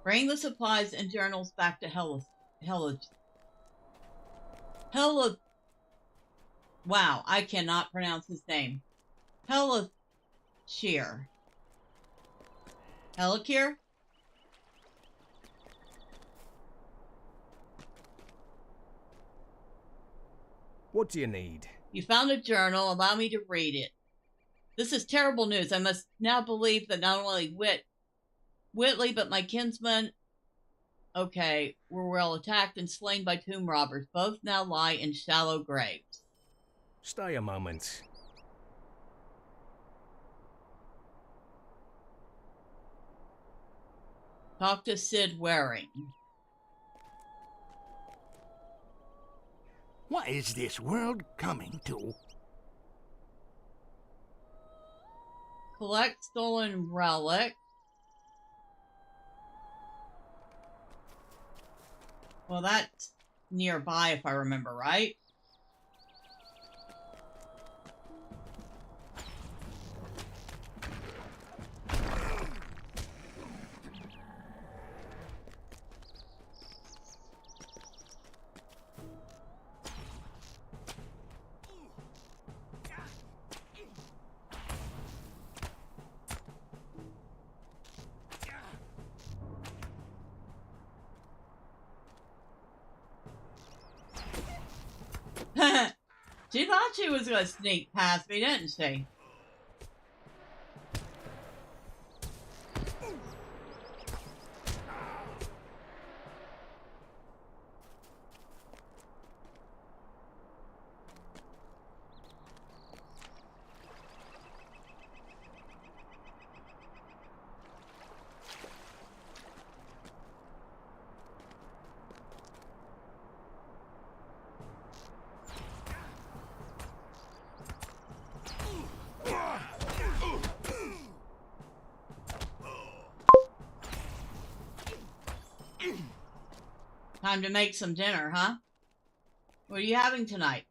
Bring the supplies and journals back to wow, I cannot pronounce his name. Helakir. Helakir? What do you need? You found a journal. Allow me to read it. This is terrible news. I must now believe that not only Whitley, but my kinsman, were well attacked and slain by tomb robbers. Both now lie in shallow graves. Stay a moment. Talk to Sid Waring. What is this world coming to? Collect stolen relics. Well, that's nearby if I remember right. She thought she was going to sneak past me, didn't she? Time to make some dinner, huh? What are you having tonight?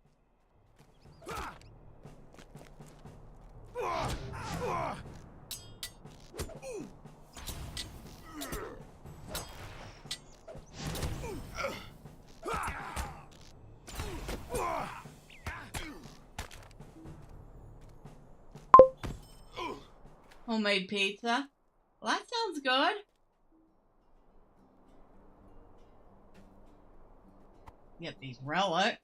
Homemade pizza? Well, that sounds good. Get these relics.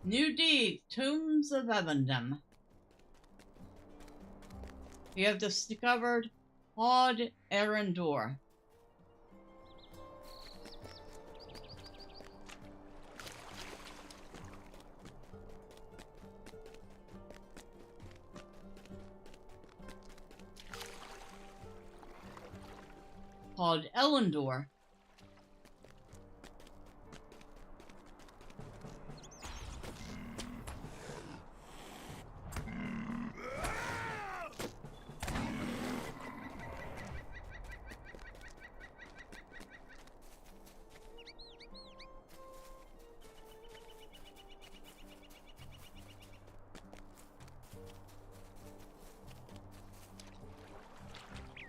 New deed, Tombs of Evendim. You have discovered Hod Erendor. Hod Elendor.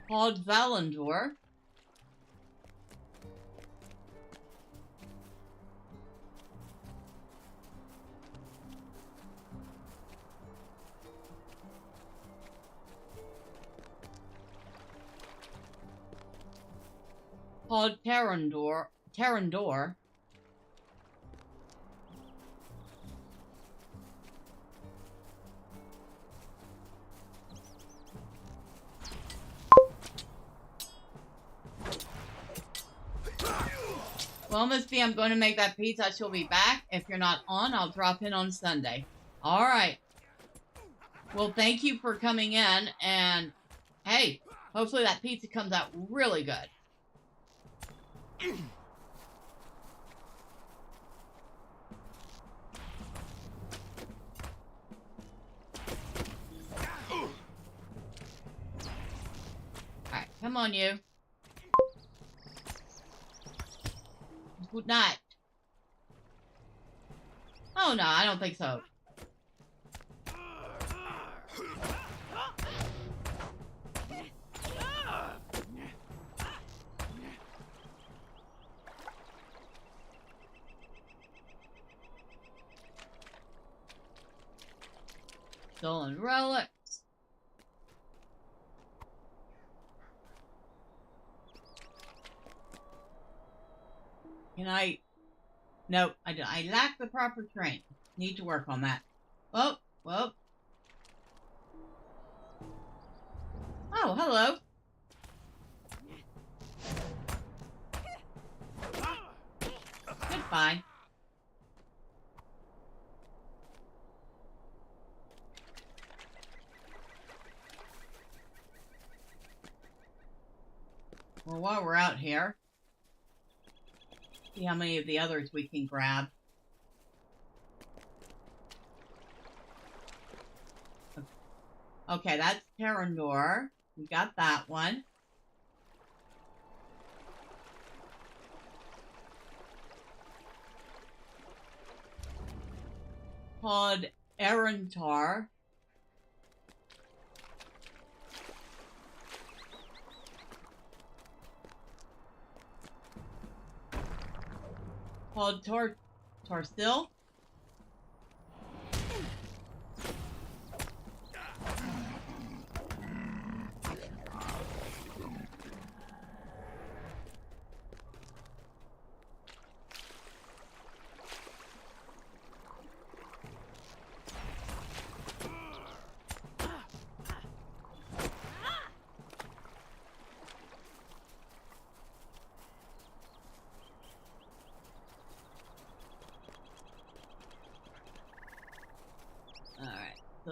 Hod Valendor. Hod Terrandor. Well, Miss B, I'm going to make that pizza. She'll be back. If you're not on, I'll drop in on Sunday. All right. Well, thank you for coming in. And, hey, hopefully that pizza comes out really good. All right, come on, you. Good night. Oh, no, I don't think so. Stolen relics. Can I? Nope, I lack the proper train. Need to work on that. Whoa, whoa. Oh, hello. Goodbye. Well, while we're out here, see how many of the others we can grab. Okay, that's Terrandor. We got that one. Called Erentar. Called Torsil.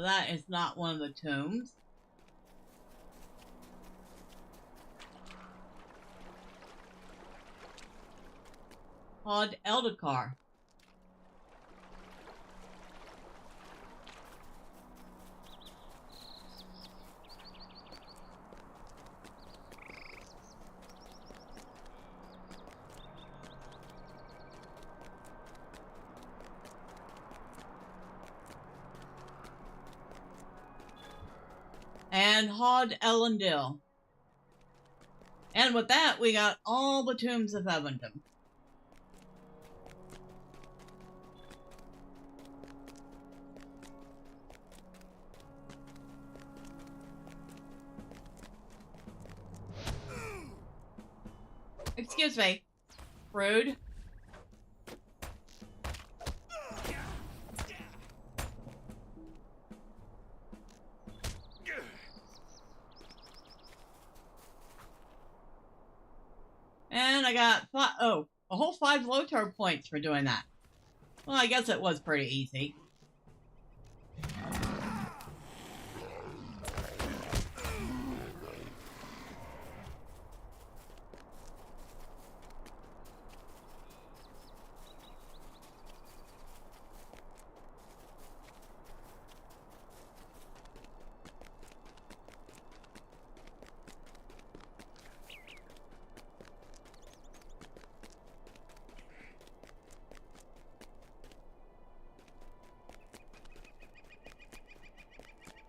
that is not one of the tombs. Odd Eldakar. And Hod Elendil. And with that, we got all the tombs of Evendim. Excuse me. Rude. And I got a whole 5 LOTRO points for doing that. Well, I guess it was pretty easy.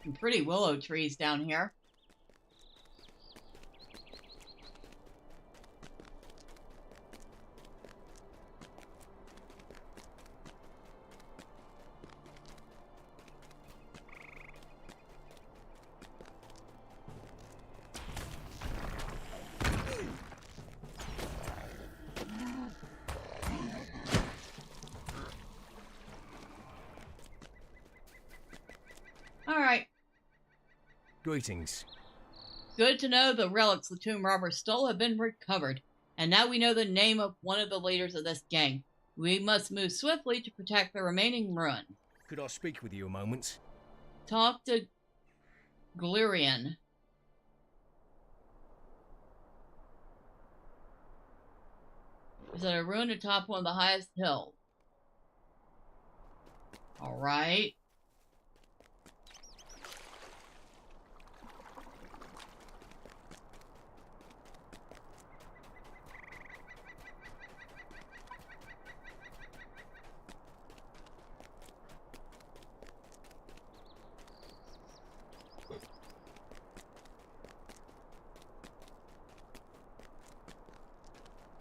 Some pretty willow trees down here. All right. Greetings. Good to know the relics the tomb robbers stole have been recovered. And now we know the name of one of the leaders of this gang. We must move swiftly to protect the remaining ruin. Could I speak with you a moment? Talk to Glirian. Is it a ruin atop one of the highest hills? Alright.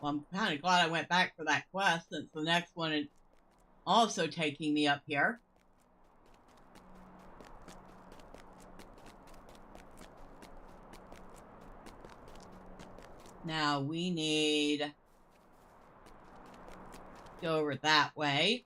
Well, I'm kind of glad I went back for that quest, since the next one is also taking me up here. Now we need to go over that way.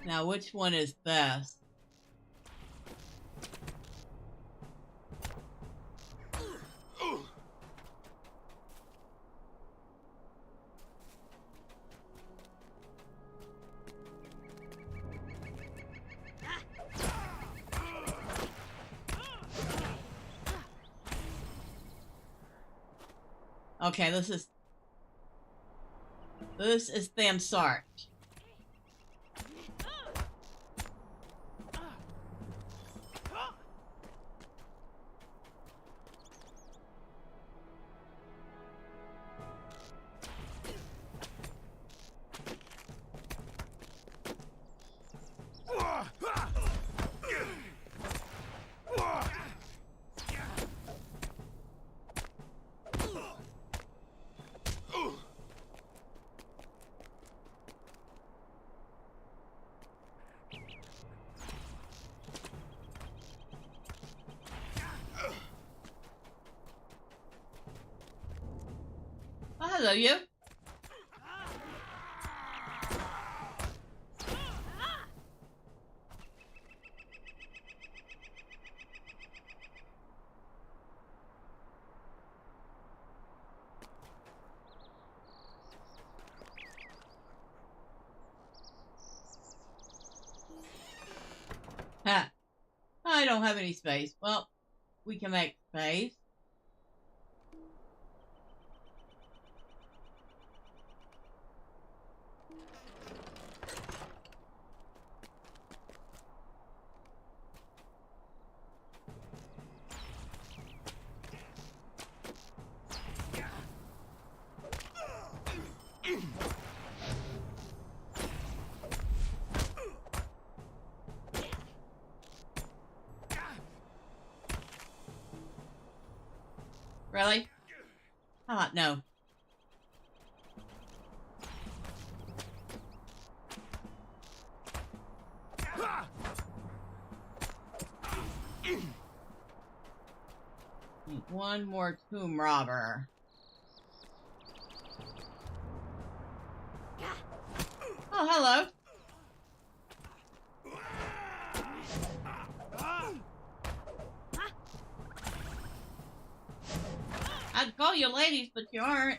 Now, which one is this? Okay, this is Thamsart. Hello, you. Ha. I don't have any space. Well, we can make space. Really? How about no? Need one more tomb robber. Oh, hello. I'd call you ladies, but you aren't.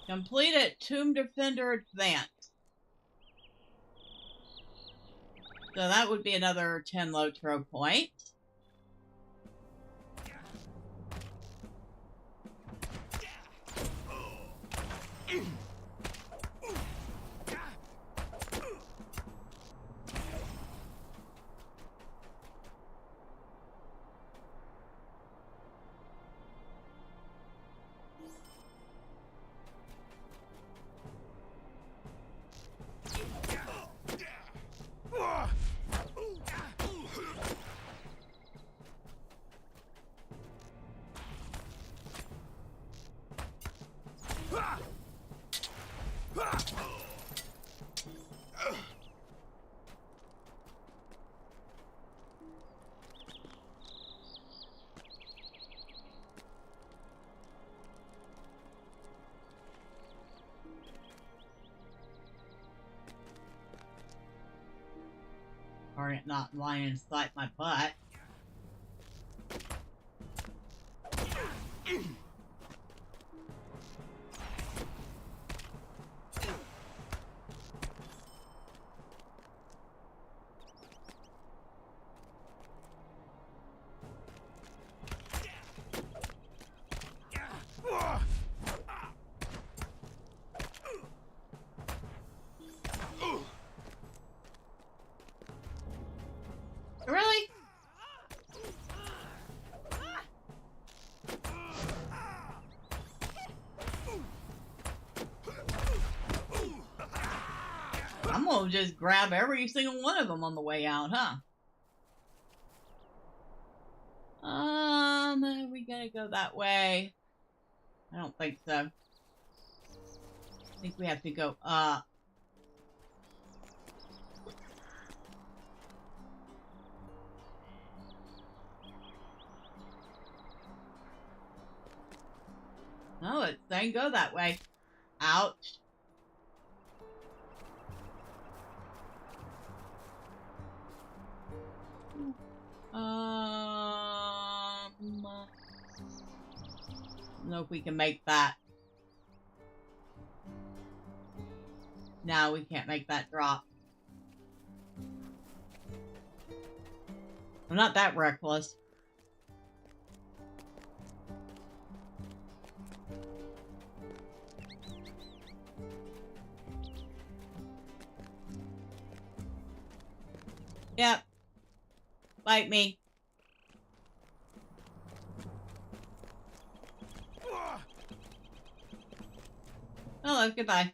Completed Tomb Defender Advance. So that would be another 10 LOTRO points. Darn it, not lying inside my butt. Really? I'm gonna just grab every single one of them on the way out, huh? Are we gonna go that way? I don't think so. I think we have to go up. No, it doesn't go that way. Ouch. I don't know if we can make that. No, we can't make that drop. I'm not that reckless. Yep. Bite me. Hello, goodbye.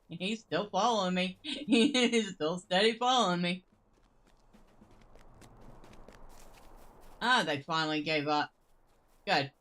He's still following me. He's still steady following me. Ah, they finally gave up. Good.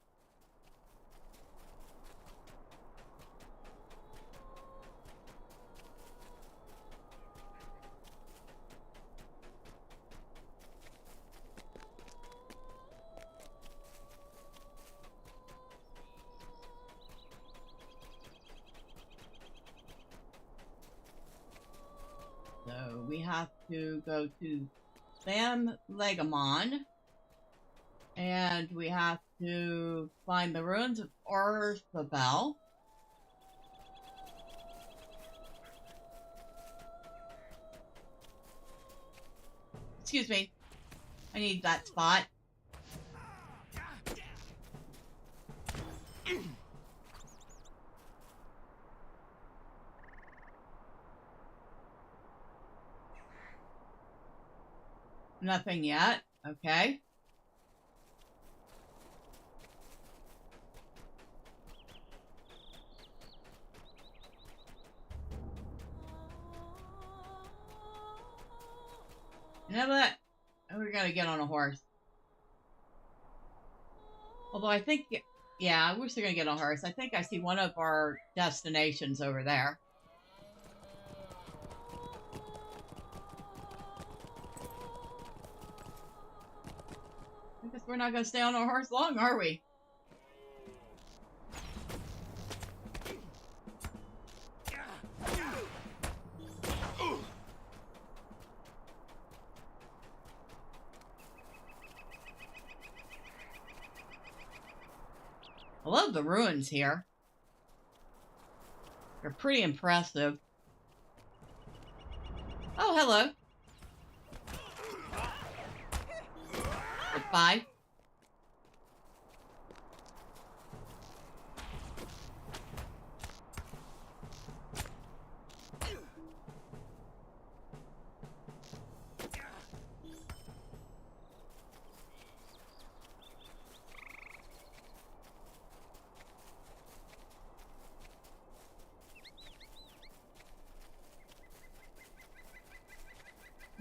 So we have to go to Sam Legamon, and we have to find the ruins of Orthabel. Excuse me, I need that spot. Nothing yet. Okay. You know what? We're gonna get on a horse. Although I think, yeah, I wish they're gonna get on a horse. I think I see one of our destinations over there. I guess we're not gonna stay on our horse long, are we? I love the ruins here. They're pretty impressive. Oh, hello. Goodbye.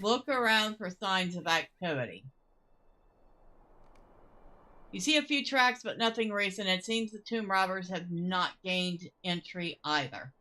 Look around for signs of activity. You see a few tracks, but nothing recent. It seems the tomb robbers have not gained entry either.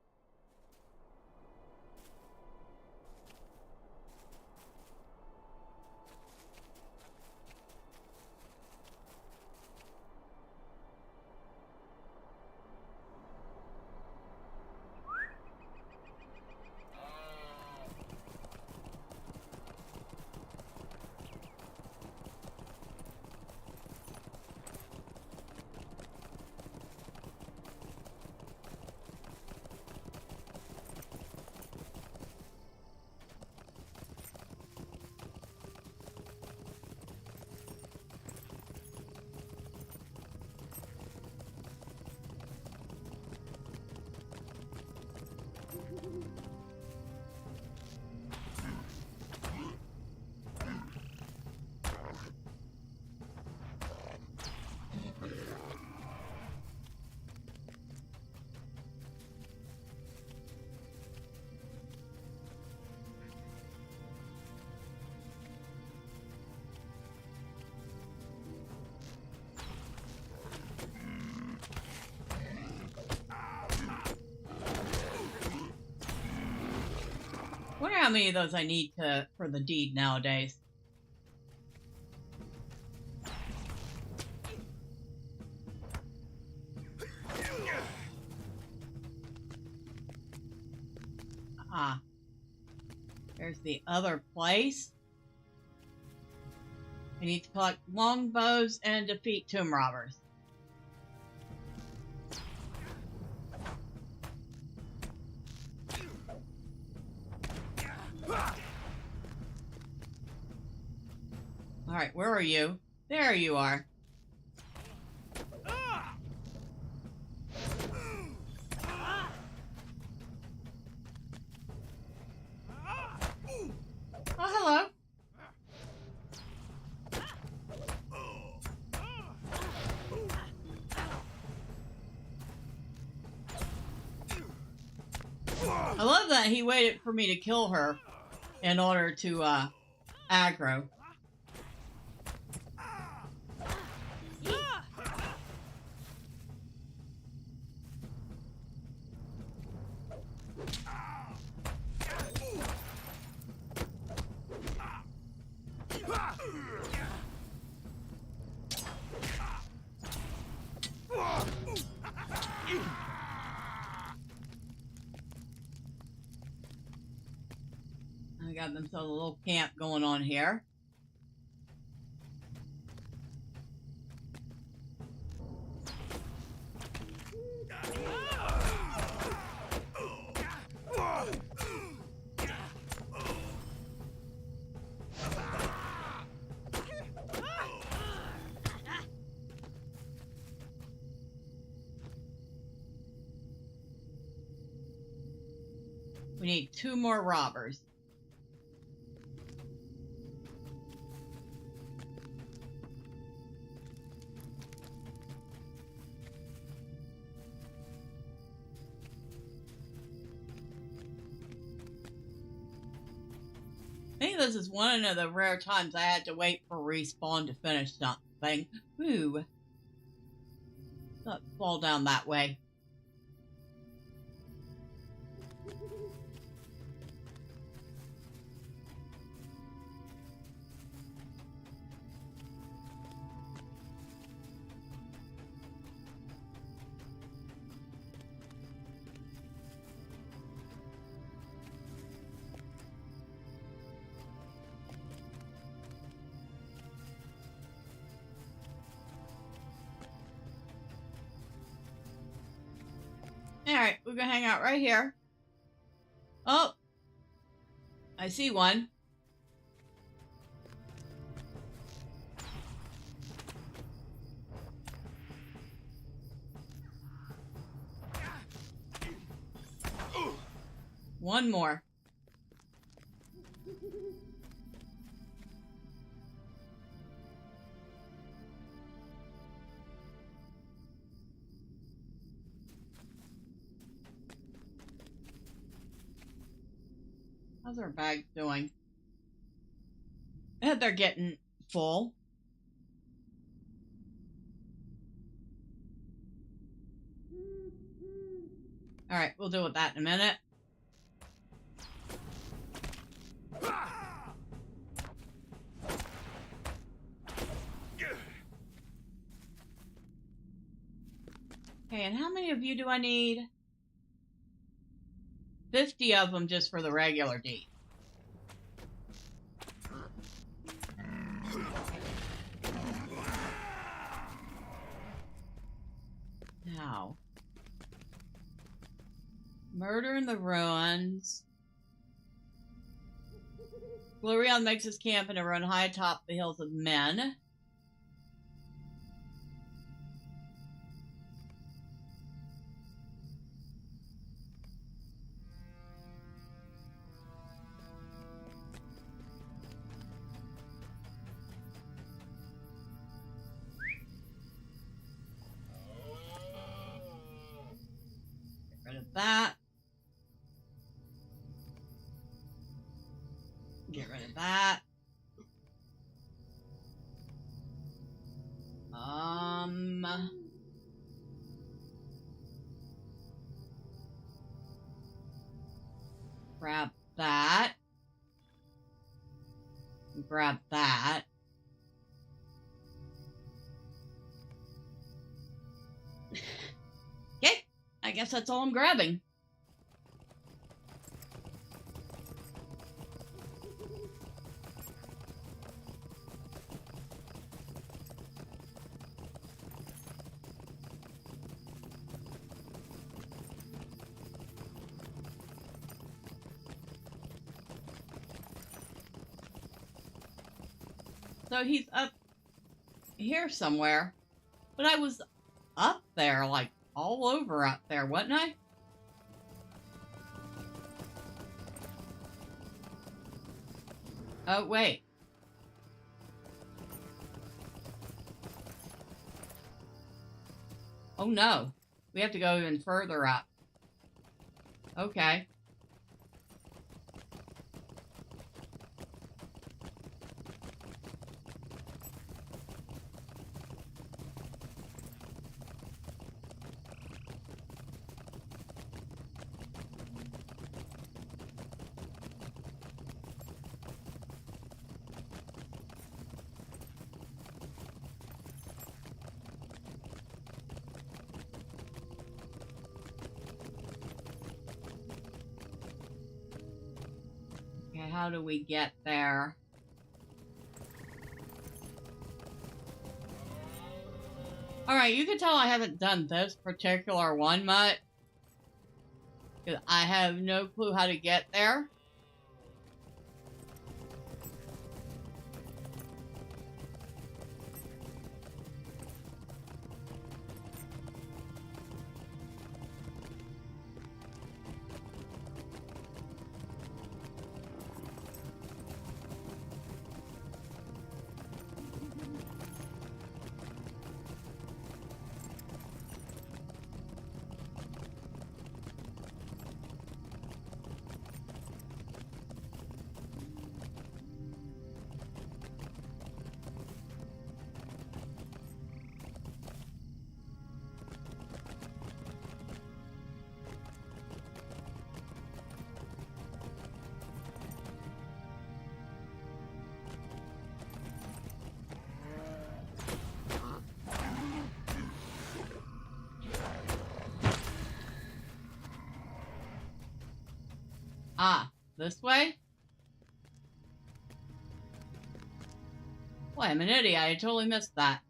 Wonder how many of those I need for the deed nowadays. Ah, there's the other place. I need to collect longbows and defeat tomb robbers. Alright, where are you? There you are. Oh, hello. I love that he waited for me to kill her in order to aggro. I got themselves a little camp going on here. We need 2 more robbers. I think this is one of the rare times I had to wait for respawn to finish something. Ooh. Let's fall down that way. Alright, we're gonna hang out right here. Oh! I see one. One more. How's our bag doing? They're getting full. Alright, we'll deal with that in a minute. Okay, and how many of you do I need? 50 of them just for the regular deed. Now, murder in the ruins. Glorion makes his camp in a run high atop the hills of men. That. Get rid of that. Grab that. Grab that. Okay, I guess that's all I'm grabbing. So he's up here somewhere, but I was up there, like all over up there, wasn't I? Oh, wait. Oh no, we have to go even further up. Okay. how do we get there? Alright, you can tell I haven't done this particular one much. Because I have no clue how to get there. Ah, this way? Boy, I'm an idiot. I totally missed that.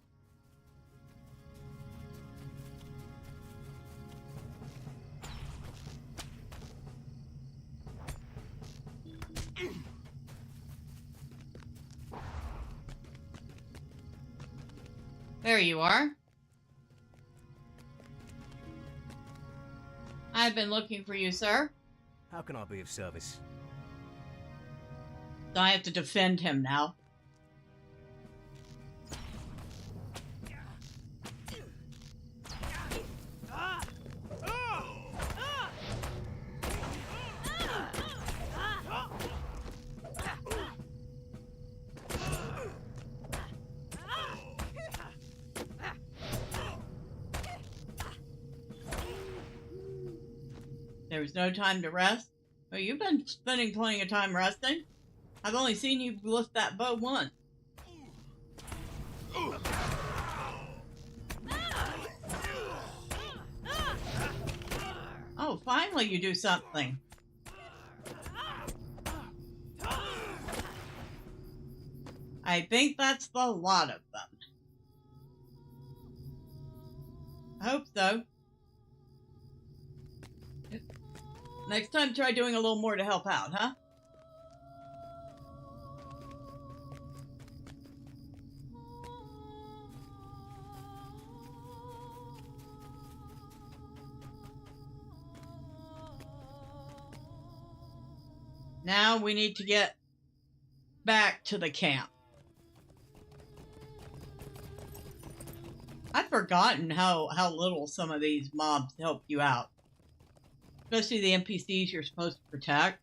There you are. I've been looking for you, sir. How can I be of service? So I have to defend him now. There was no time to rest. Oh, you've been spending plenty of time resting. I've only seen you lift that bow once. Oh, finally you do something. I think that's the lot of them. I hope so. Next time, try doing a little more to help out, huh? Now we need to get back to the camp. I've forgotten how little some of these mobs help you out. Especially the NPCs you're supposed to protect.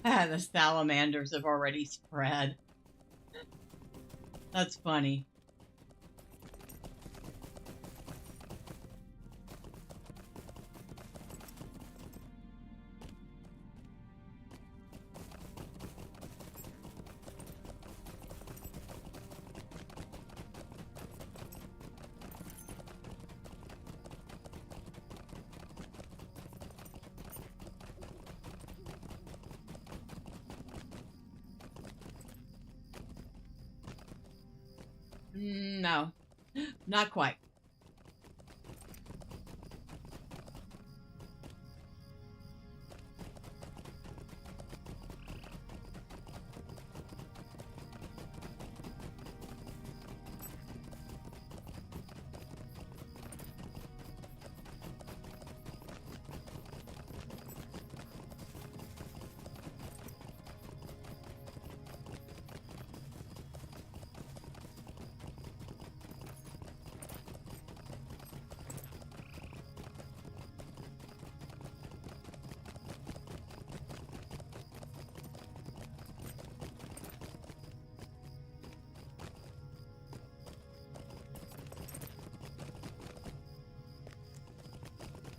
The salamanders have already spread. That's funny. No, not quite.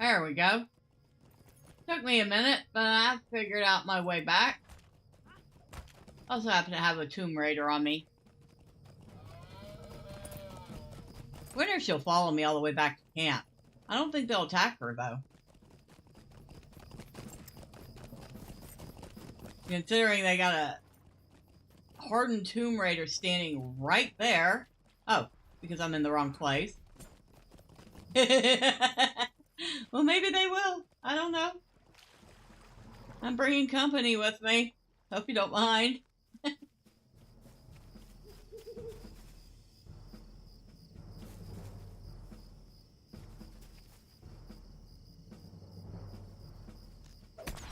There we go. Took me a minute, but I figured out my way back. Also happen to have a Tomb Raider on me. Wonder if she'll follow me all the way back to camp. I don't think they'll attack her, though. Considering they got a hardened Tomb Raider standing right there. Oh, because I'm in the wrong place. Well, maybe they will. I don't know. I'm bringing company with me. Hope you don't mind.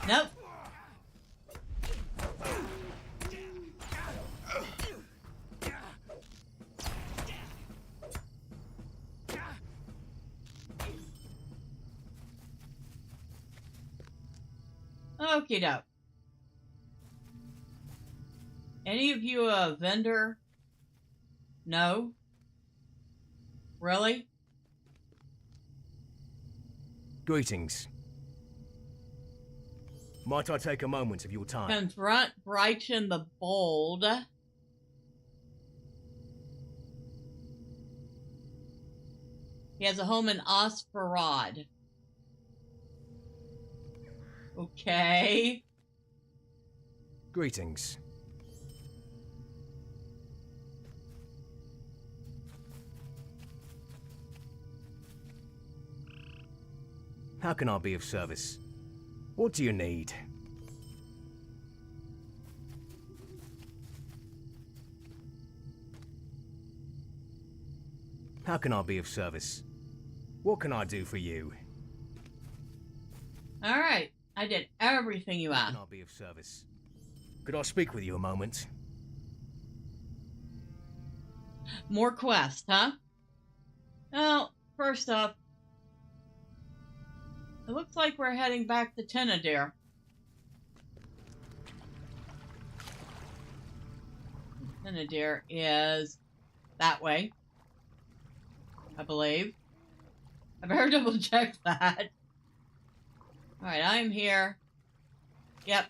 Nope. Okie doke. Any of you a vendor? No? Really? Greetings. Might I take a moment of your time? Confront Brychen the Bold. He has a home in Osferod. Okay. Greetings. How can I be of service? What do you need? How can I be of service? What can I do for you? All right. I did everything you How asked. can I be of service? Could I speak with you a moment? More quests, huh? Well, first off, it looks like we're heading back to Tenadir. Tenadir is that way, I believe. I better double check that. Alright, I'm here. Yep.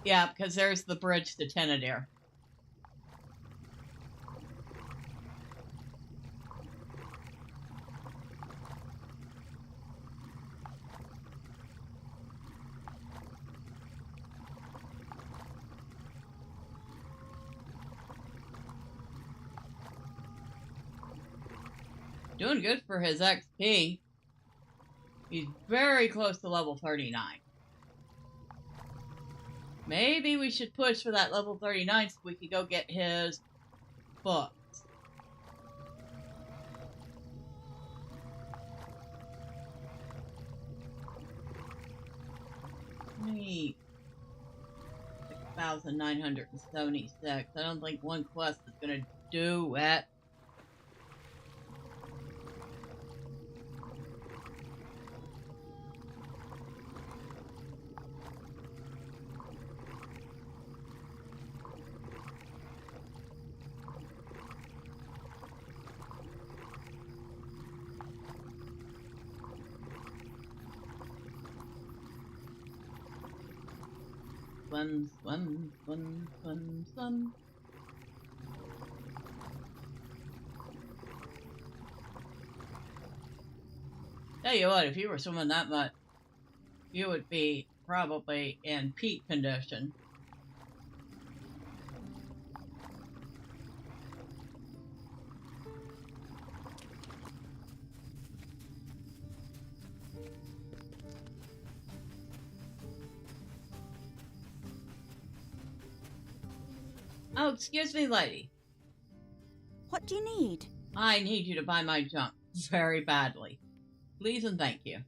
Yeah, because there's the bridge to Tenadir. Doing good for his XP. He's very close to level 39. Maybe we should push for that level 39 so we could go get his books. Me. 6,976. I don't think one quest is gonna do it. Swim, swim, swim, swim, swim. Tell you what, if you were swimming that much, you would be probably in peak condition. Oh, excuse me, lady. What do you need? I need you to buy my junk very badly. Please and thank you.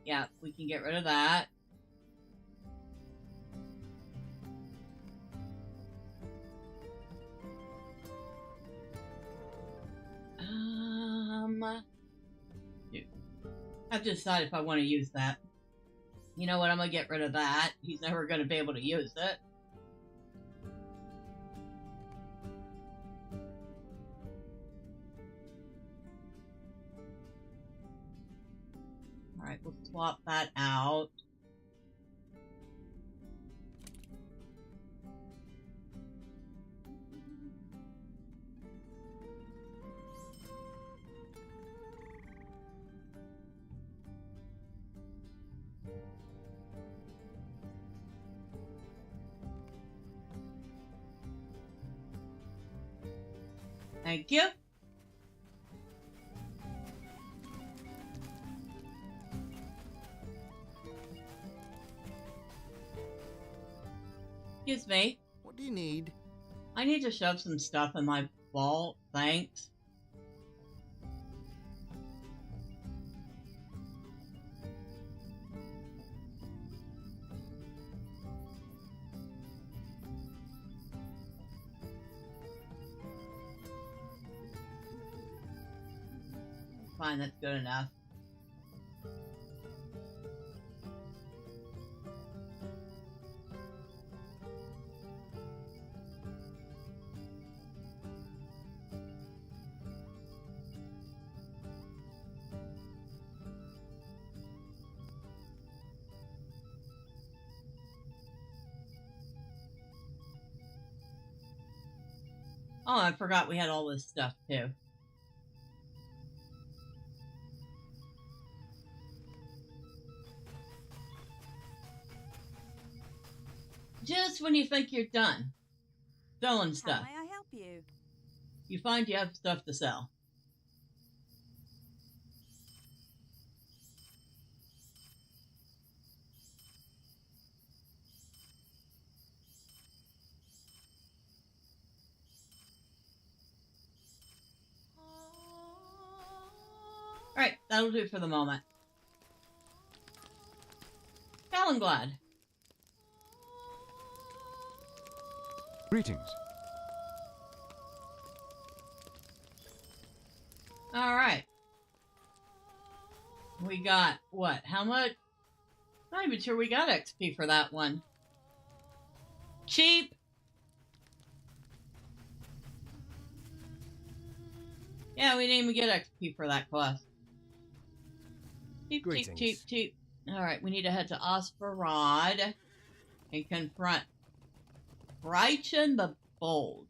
Yeah, we can get rid of that. I've decided if I want to use that. You know what? I'm going to get rid of that. He's never going to be able to use it. Alright, we'll swap that out. Thank you. Excuse me. What do you need? I need to shove some stuff in my vault. Thanks. Fine, that's good enough. Oh, I forgot we had all this stuff too. Just when you think you're done selling stuff, How may I help you? you find you have stuff to sell. Alright, that'll do for the moment. Glad. Greetings. Alright. We got, what? How much? Not even sure we got XP for that one. Cheap! Yeah, we didn't even get XP for that quest. Cheap, cheap, cheap, cheap. Alright, we need to head to Osperod and confront Brychen the Bold.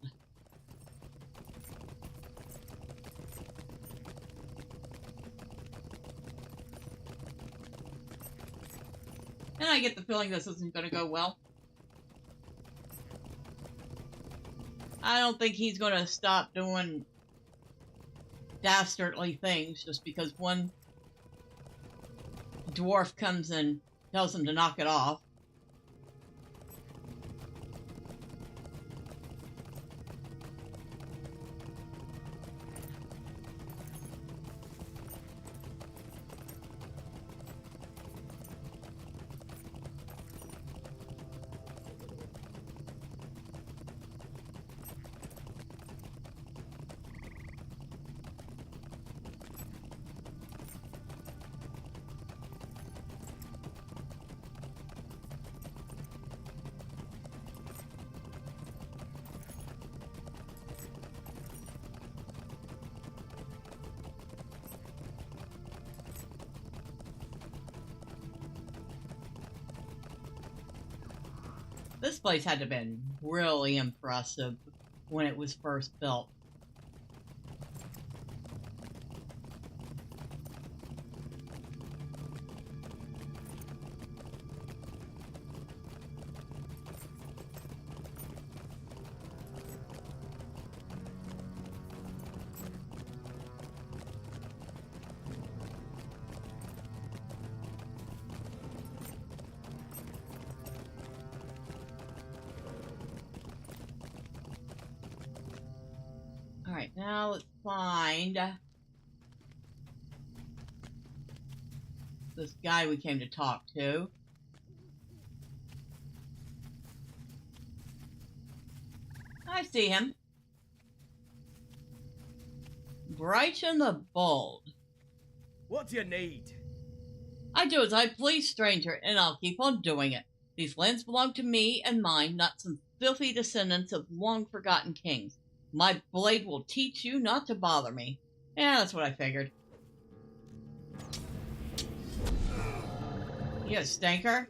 And I get the feeling this isn't going to go well. I don't think he's going to stop doing dastardly things just because one dwarf comes and tells him to knock it off. This place had to have been really impressive when it was first built. Alright, now let's find this guy we came to talk to. I see him. Brychen the Bold. What do you need? I do as I please, stranger, and I'll keep on doing it. These lands belong to me and mine, not some filthy descendants of long-forgotten kings. My blade will teach you not to bother me. Yeah, that's what I figured. You stinker.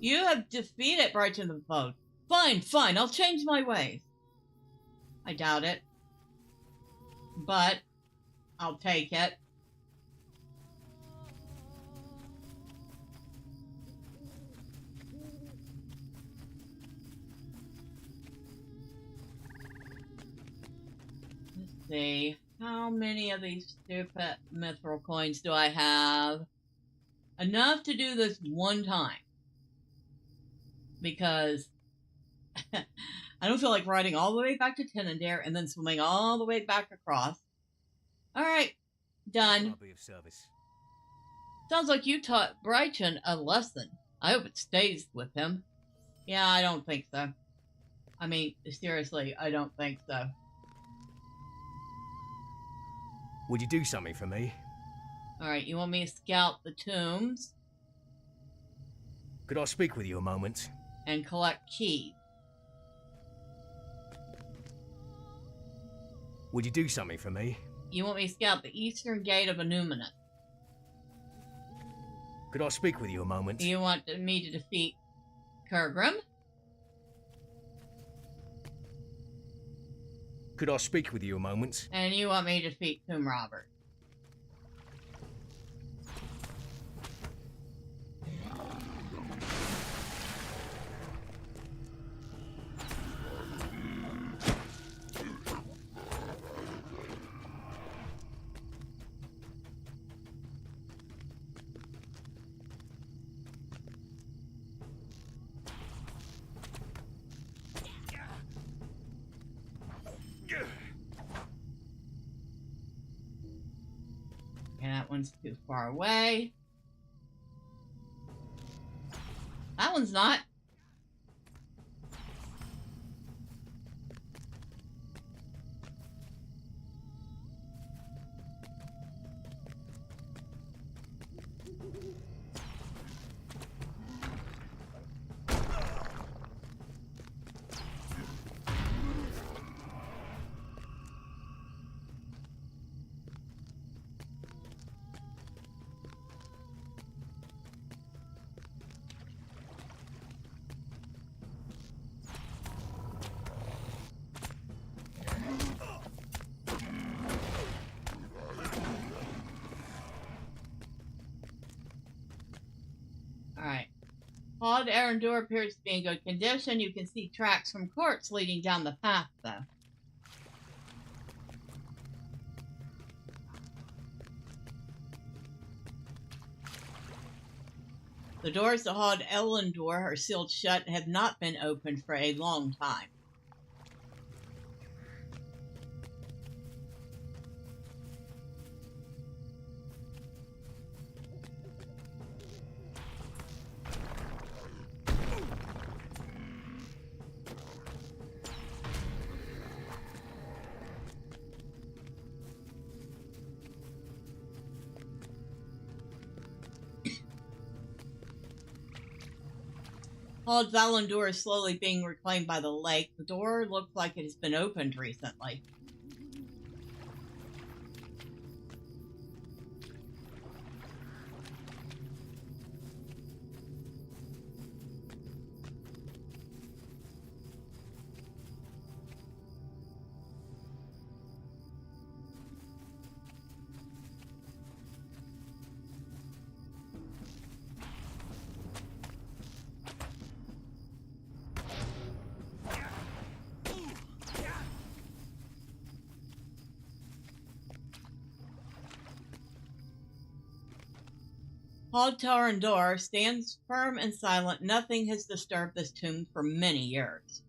You have defeated Brighton the Foe. Fine, fine, I'll change my ways. I doubt it. But I'll take it. Let's see. How many of these stupid mithril coins do I have? Enough to do this one time. Because I don't feel like riding all the way back to Tenendare and then swimming all the way back across. Alright, done. I'll be of service. Sounds like you taught Brighton a lesson. I hope it stays with him. Yeah, I don't think so. I mean, seriously, I don't think so. Would you do something for me? Alright, you want me to scout the tombs Could I speak with you a moment? and collect keys. Would you do something for me? You want me to scout the eastern gate of Anuminus. Could I speak with you a moment? You want me to defeat Kurgrim? Could I speak with you a moment? And you want me to defeat Tomb Robert. Okay, that one's too far away. That one's not. Alright. Hall Arendor appears to be in good condition. You can see tracks from courts leading down the path, though. The doors to Hall Elendor are sealed shut and have not been opened for a long time. Hall Valendor is slowly being reclaimed by the lake. The door looks like it has been opened recently. Hall Tarandor stands firm and silent. Nothing has disturbed this tomb for many years.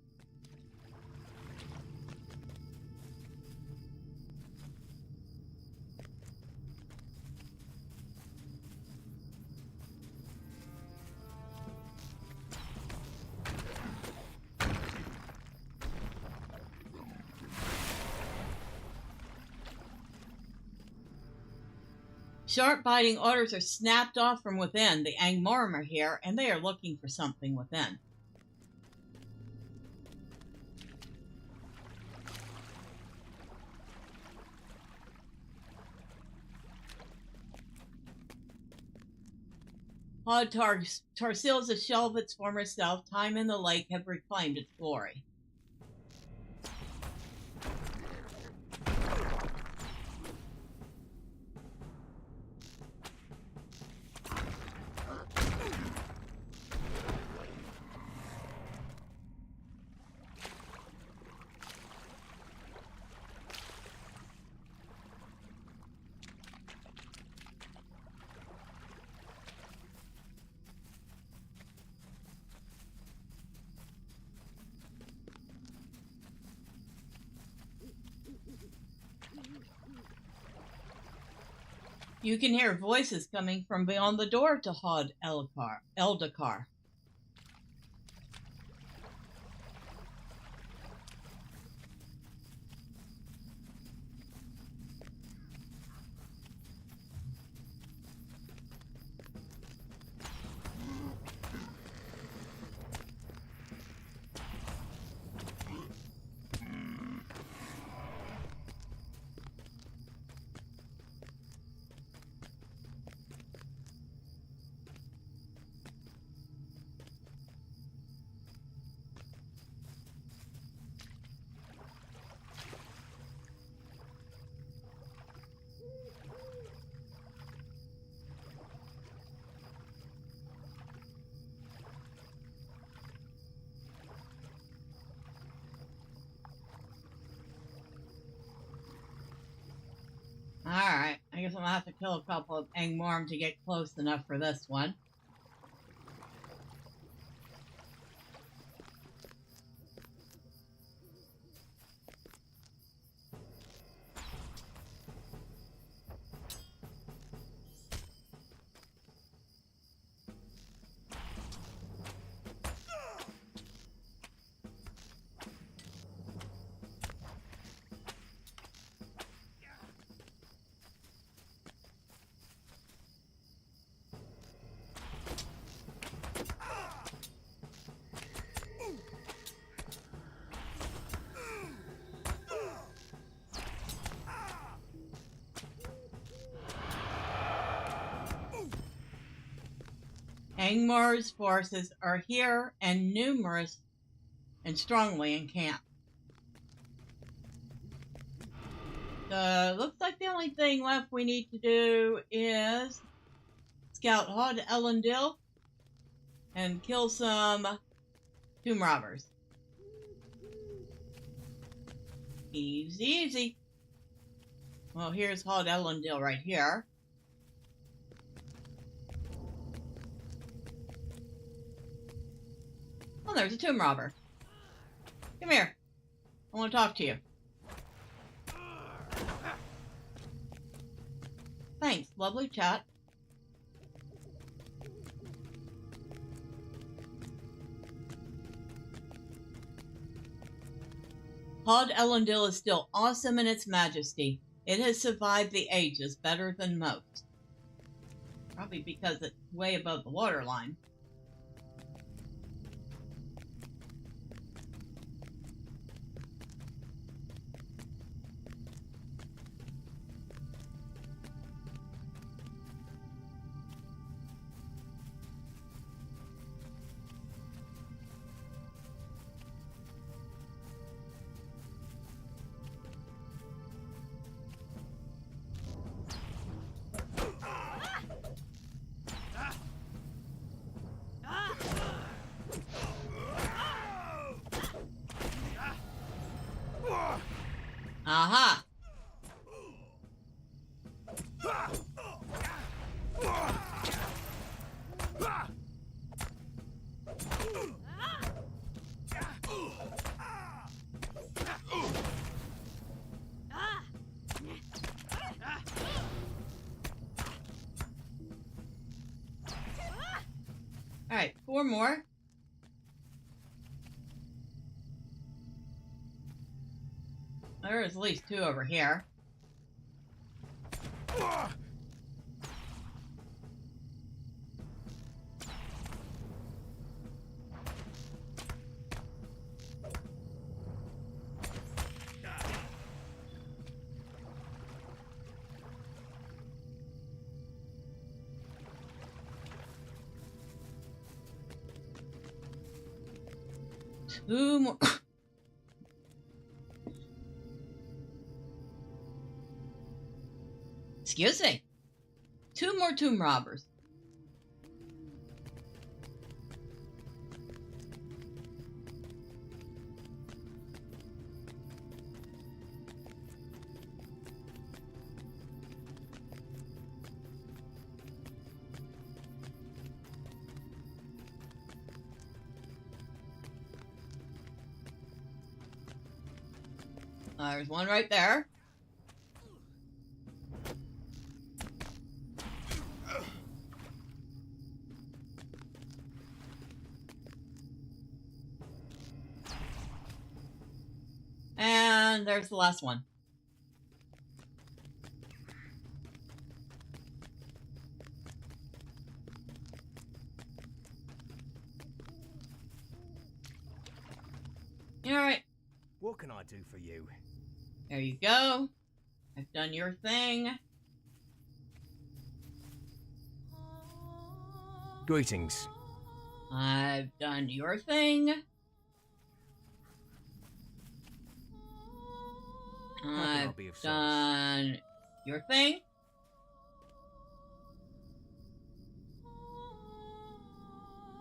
Sharp biting otters are snapped off from within. The Angmarm are here, and they are looking for something within. Hod Tarsil's a shell of its former self. Time in the lake have reclaimed its glory. You can hear voices coming from beyond the door to Hod Eldakar. Alright, I guess I'm gonna have to kill a couple of Angmarm to get close enough for this one. Angmar's forces are here and numerous and strongly encamped. Looks like the only thing left we need to do is scout Hod Elendil and kill some tomb robbers. Easy, easy. Well, here's Hod Elendil right here. Oh, there's a tomb robber. Come here. I want to talk to you. Thanks. Lovely chat. Hod Elendil is still awesome in its majesty. It has survived the ages better than most. Probably because it's way above the waterline. Aha! Alright, 4 more. There's at least 2 over here. Two more. Excuse me. Two more tomb robbers. There's one right there. And there's the last one. All right. What can I do for you? There you go. I've done your thing. Greetings. I've done your thing. How can I I've be of service? done your thing.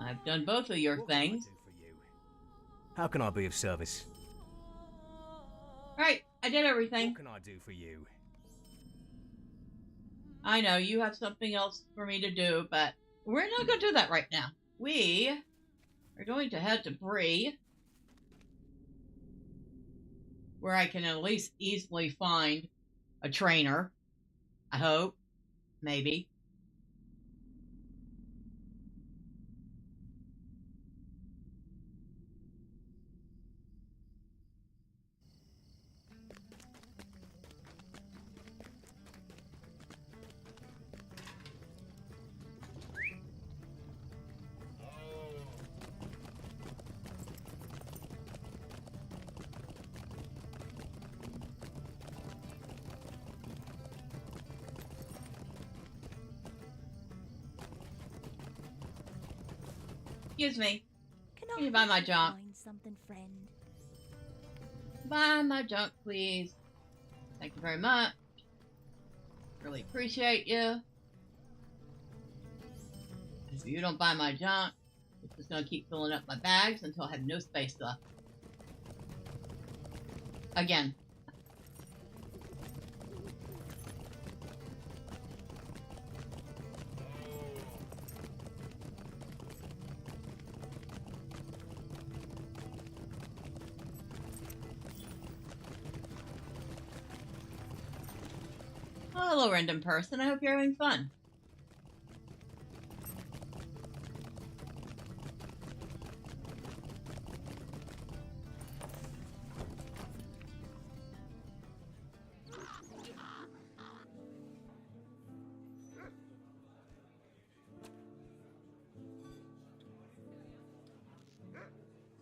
I've done both of your What can I things. do for you? How can I be of service? Right, I did everything. What can I do for you? I know you have something else for me to do, but we're not going to do that right now. We are going to head to Bree, where I can at least easily find a trainer. I hope. Maybe. Excuse me. Can you buy my junk? Find something, friend. Buy my junk, please. Thank you very much. Really appreciate you. If you don't buy my junk, it's just gonna keep filling up my bags until I have no space left. Again. Oh, hello, random person. I hope you're having fun.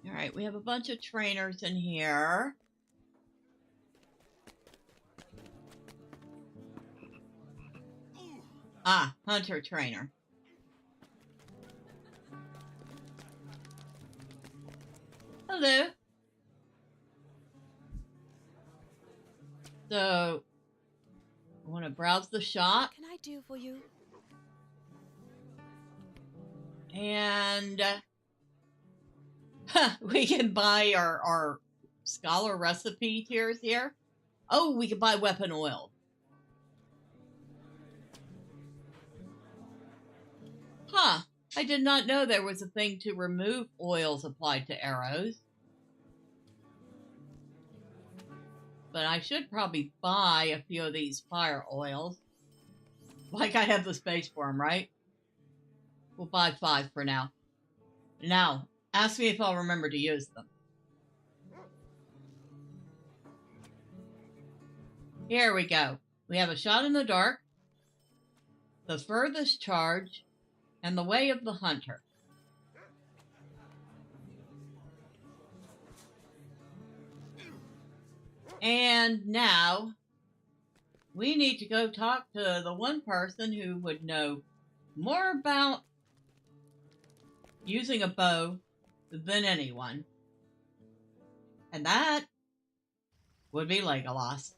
All right, we have a bunch of trainers in here. Ah, hunter trainer. Hello. So, I want to browse the shop, What can I do for you? and we can buy our scholar recipe tiers here. Oh, we can buy weapon oil. Huh. I did not know there was a thing to remove oils applied to arrows. But I should probably buy a few of these fire oils. Like I have the space for them, right? We'll buy 5 for now. Now, ask me if I'll remember to use them. Here we go. We have a shot in the dark, the furthest charge, and the way of the hunter. And now, we need to go talk to the one person who would know more about using a bow than anyone. And that would be Legolas.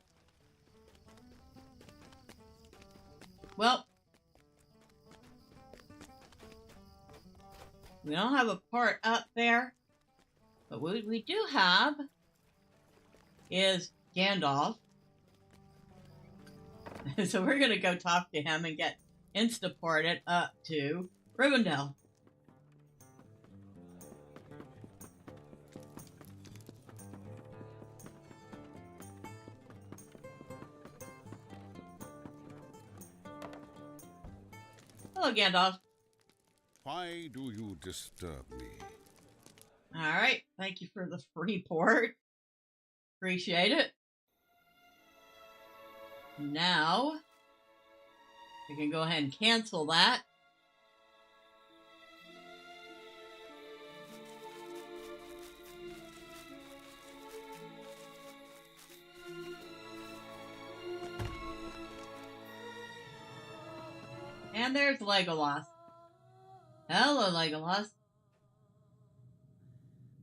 Well, we don't have a part up there, but what we do have is Gandalf. So we're going to go talk to him and get insta-ported up to Rivendell. Hello, Gandalf. Why do you disturb me? All right. Thank you for the free port. Appreciate it. Now, we can go ahead and cancel that. And there's Legolas. Hello, Legolas.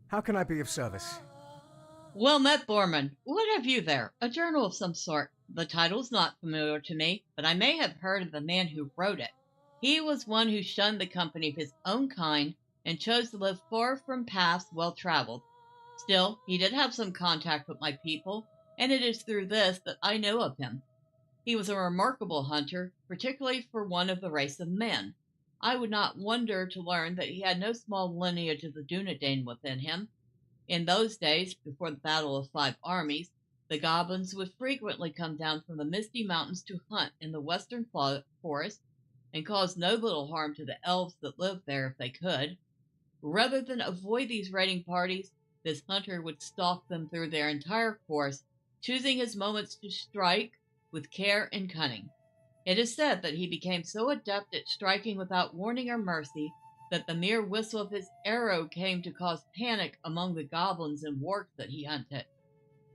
How can I be of service? Well met, Thormurn. What have you there? A journal of some sort. The title's not familiar to me, but I may have heard of the man who wrote it. He was one who shunned the company of his own kind and chose to live far from paths well traveled. Still, he did have some contact with my people, and it is through this that I know of him. He was a remarkable hunter, particularly for one of the race of men. I would not wonder to learn that he had no small lineage of the Dunedain within him. In those days, before the Battle of Five Armies, the goblins would frequently come down from the misty mountains to hunt in the western forest and cause no little harm to the elves that lived there if they could. Rather than avoid these raiding parties, this hunter would stalk them through their entire course, choosing his moments to strike with care and cunning. It is said that he became so adept at striking without warning or mercy that the mere whistle of his arrow came to cause panic among the goblins and wargs that he hunted.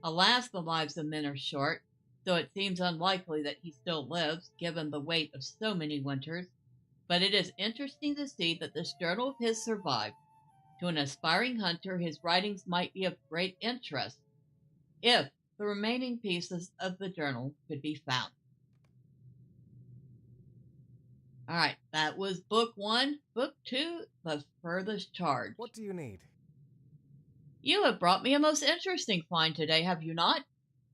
Alas, the lives of men are short, so it seems unlikely that he still lives, given the weight of so many winters. But it is interesting to see that this journal of his survived. To an aspiring hunter, his writings might be of great interest, if the remaining pieces of the journal could be found. All right, that was book 1. Book 2, The Furthest Charge. What do you need? You have brought me a most interesting find today, have you not?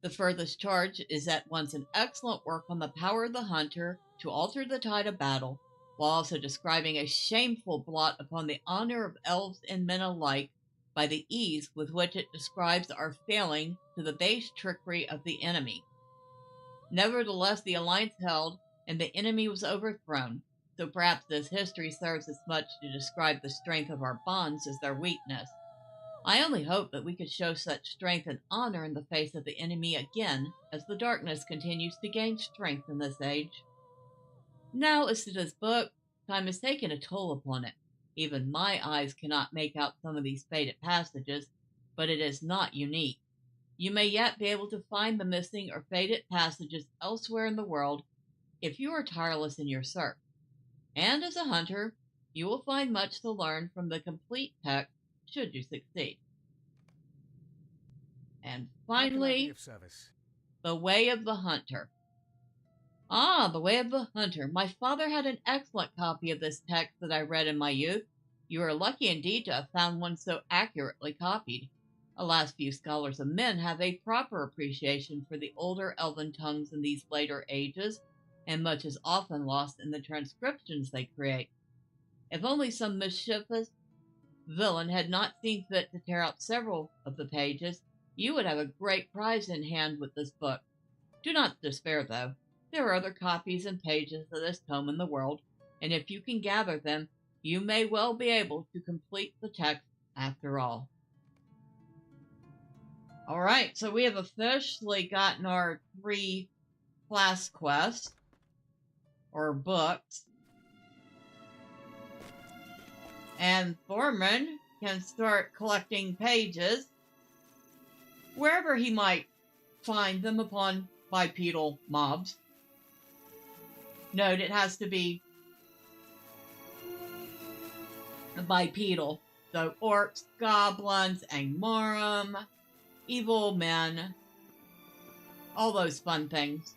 The Furthest Charge is at once an excellent work on the power of the hunter to alter the tide of battle, while also describing a shameful blot upon the honor of elves and men alike by the ease with which it describes our failing to the base trickery of the enemy. Nevertheless, the alliance held, and the enemy was overthrown, so perhaps this history serves as much to describe the strength of our bonds as their weakness. I only hope that we could show such strength and honor in the face of the enemy again, as the darkness continues to gain strength in this age. Now, as to this book, time has taken a toll upon it. Even my eyes cannot make out some of these faded passages, but it is not unique. You may yet be able to find the missing or faded passages elsewhere in the world if you are tireless in your search. And as a hunter, you will find much to learn from the complete text should you succeed. And finally, The Way of the Hunter. Ah, The Way of the Hunter. My father had an excellent copy of this text that I read in my youth. You are lucky indeed to have found one so accurately copied. Alas, few scholars of men have a proper appreciation for the older elven tongues in these later ages, and much is often lost in the transcriptions they create. If only some mischievous villain had not seen fit to tear out several of the pages, you would have a great prize in hand with this book. Do not despair, though. There are other copies and pages of this tome in the world, and if you can gather them, you may well be able to complete the text after all. All right, so we have officially gotten our 3 class quests, or books, and Thormurn can start collecting pages wherever he might find them upon bipedal mobs. Note, it has to be bipedal, so orcs, goblins, Angmarum, evil men, all those fun things.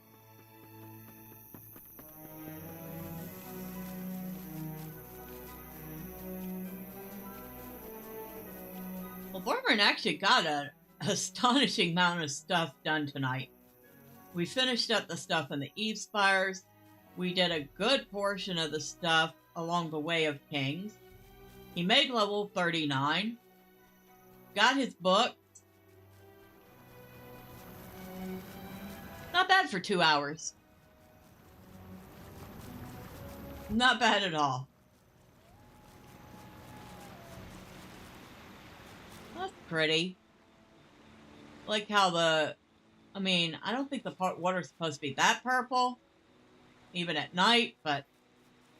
Well, Thormurn actually got an astonishing amount of stuff done tonight. We finished up the stuff in the Eve Spires. We did a good portion of the stuff along the Way of Kings. He made level 39. Got his book. Not bad for 2 hours. Not bad at all. That's pretty. Like how I don't think the water's supposed to be that purple, even at night, but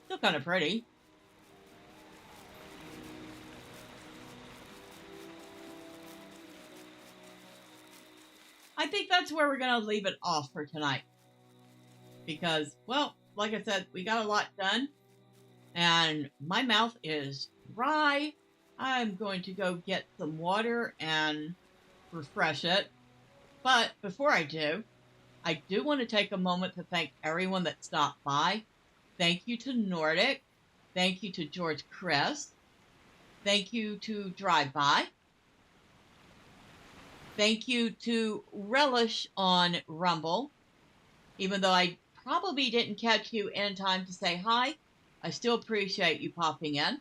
still kind of pretty. I think that's where we're going to leave it off for tonight. Because, well, like I said, we got a lot done. And my mouth is dry. I'm going to go get some water and refresh it. But before I do want to take a moment to thank everyone that stopped by. Thank you to Nordic. Thank you to George Chris. Thank you to Drive By. Thank you to Relish on Rumble. Even though I probably didn't catch you in time to say hi, I still appreciate you popping in.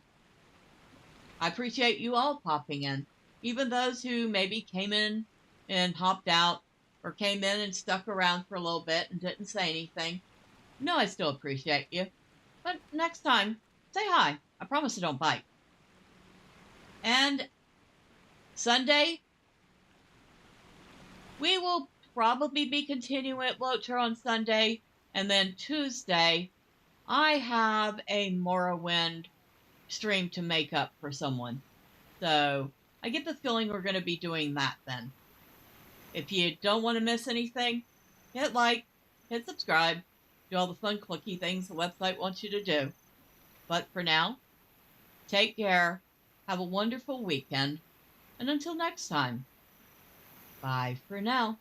I appreciate you all popping in. Even those who maybe came in and hopped out, or came in and stuck around for a little bit and didn't say anything. No, I still appreciate you. But next time, say hi. I promise I don't bite. And Sunday, we will probably be continuing at LOTRO on Sunday. And then Tuesday, I have a Morrowind stream to make up for someone. So I get the feeling we're going to be doing that then. If you don't want to miss anything, hit like, hit subscribe, do all the fun clicky things the website wants you to do. But for now, take care, have a wonderful weekend, and until next time, bye for now.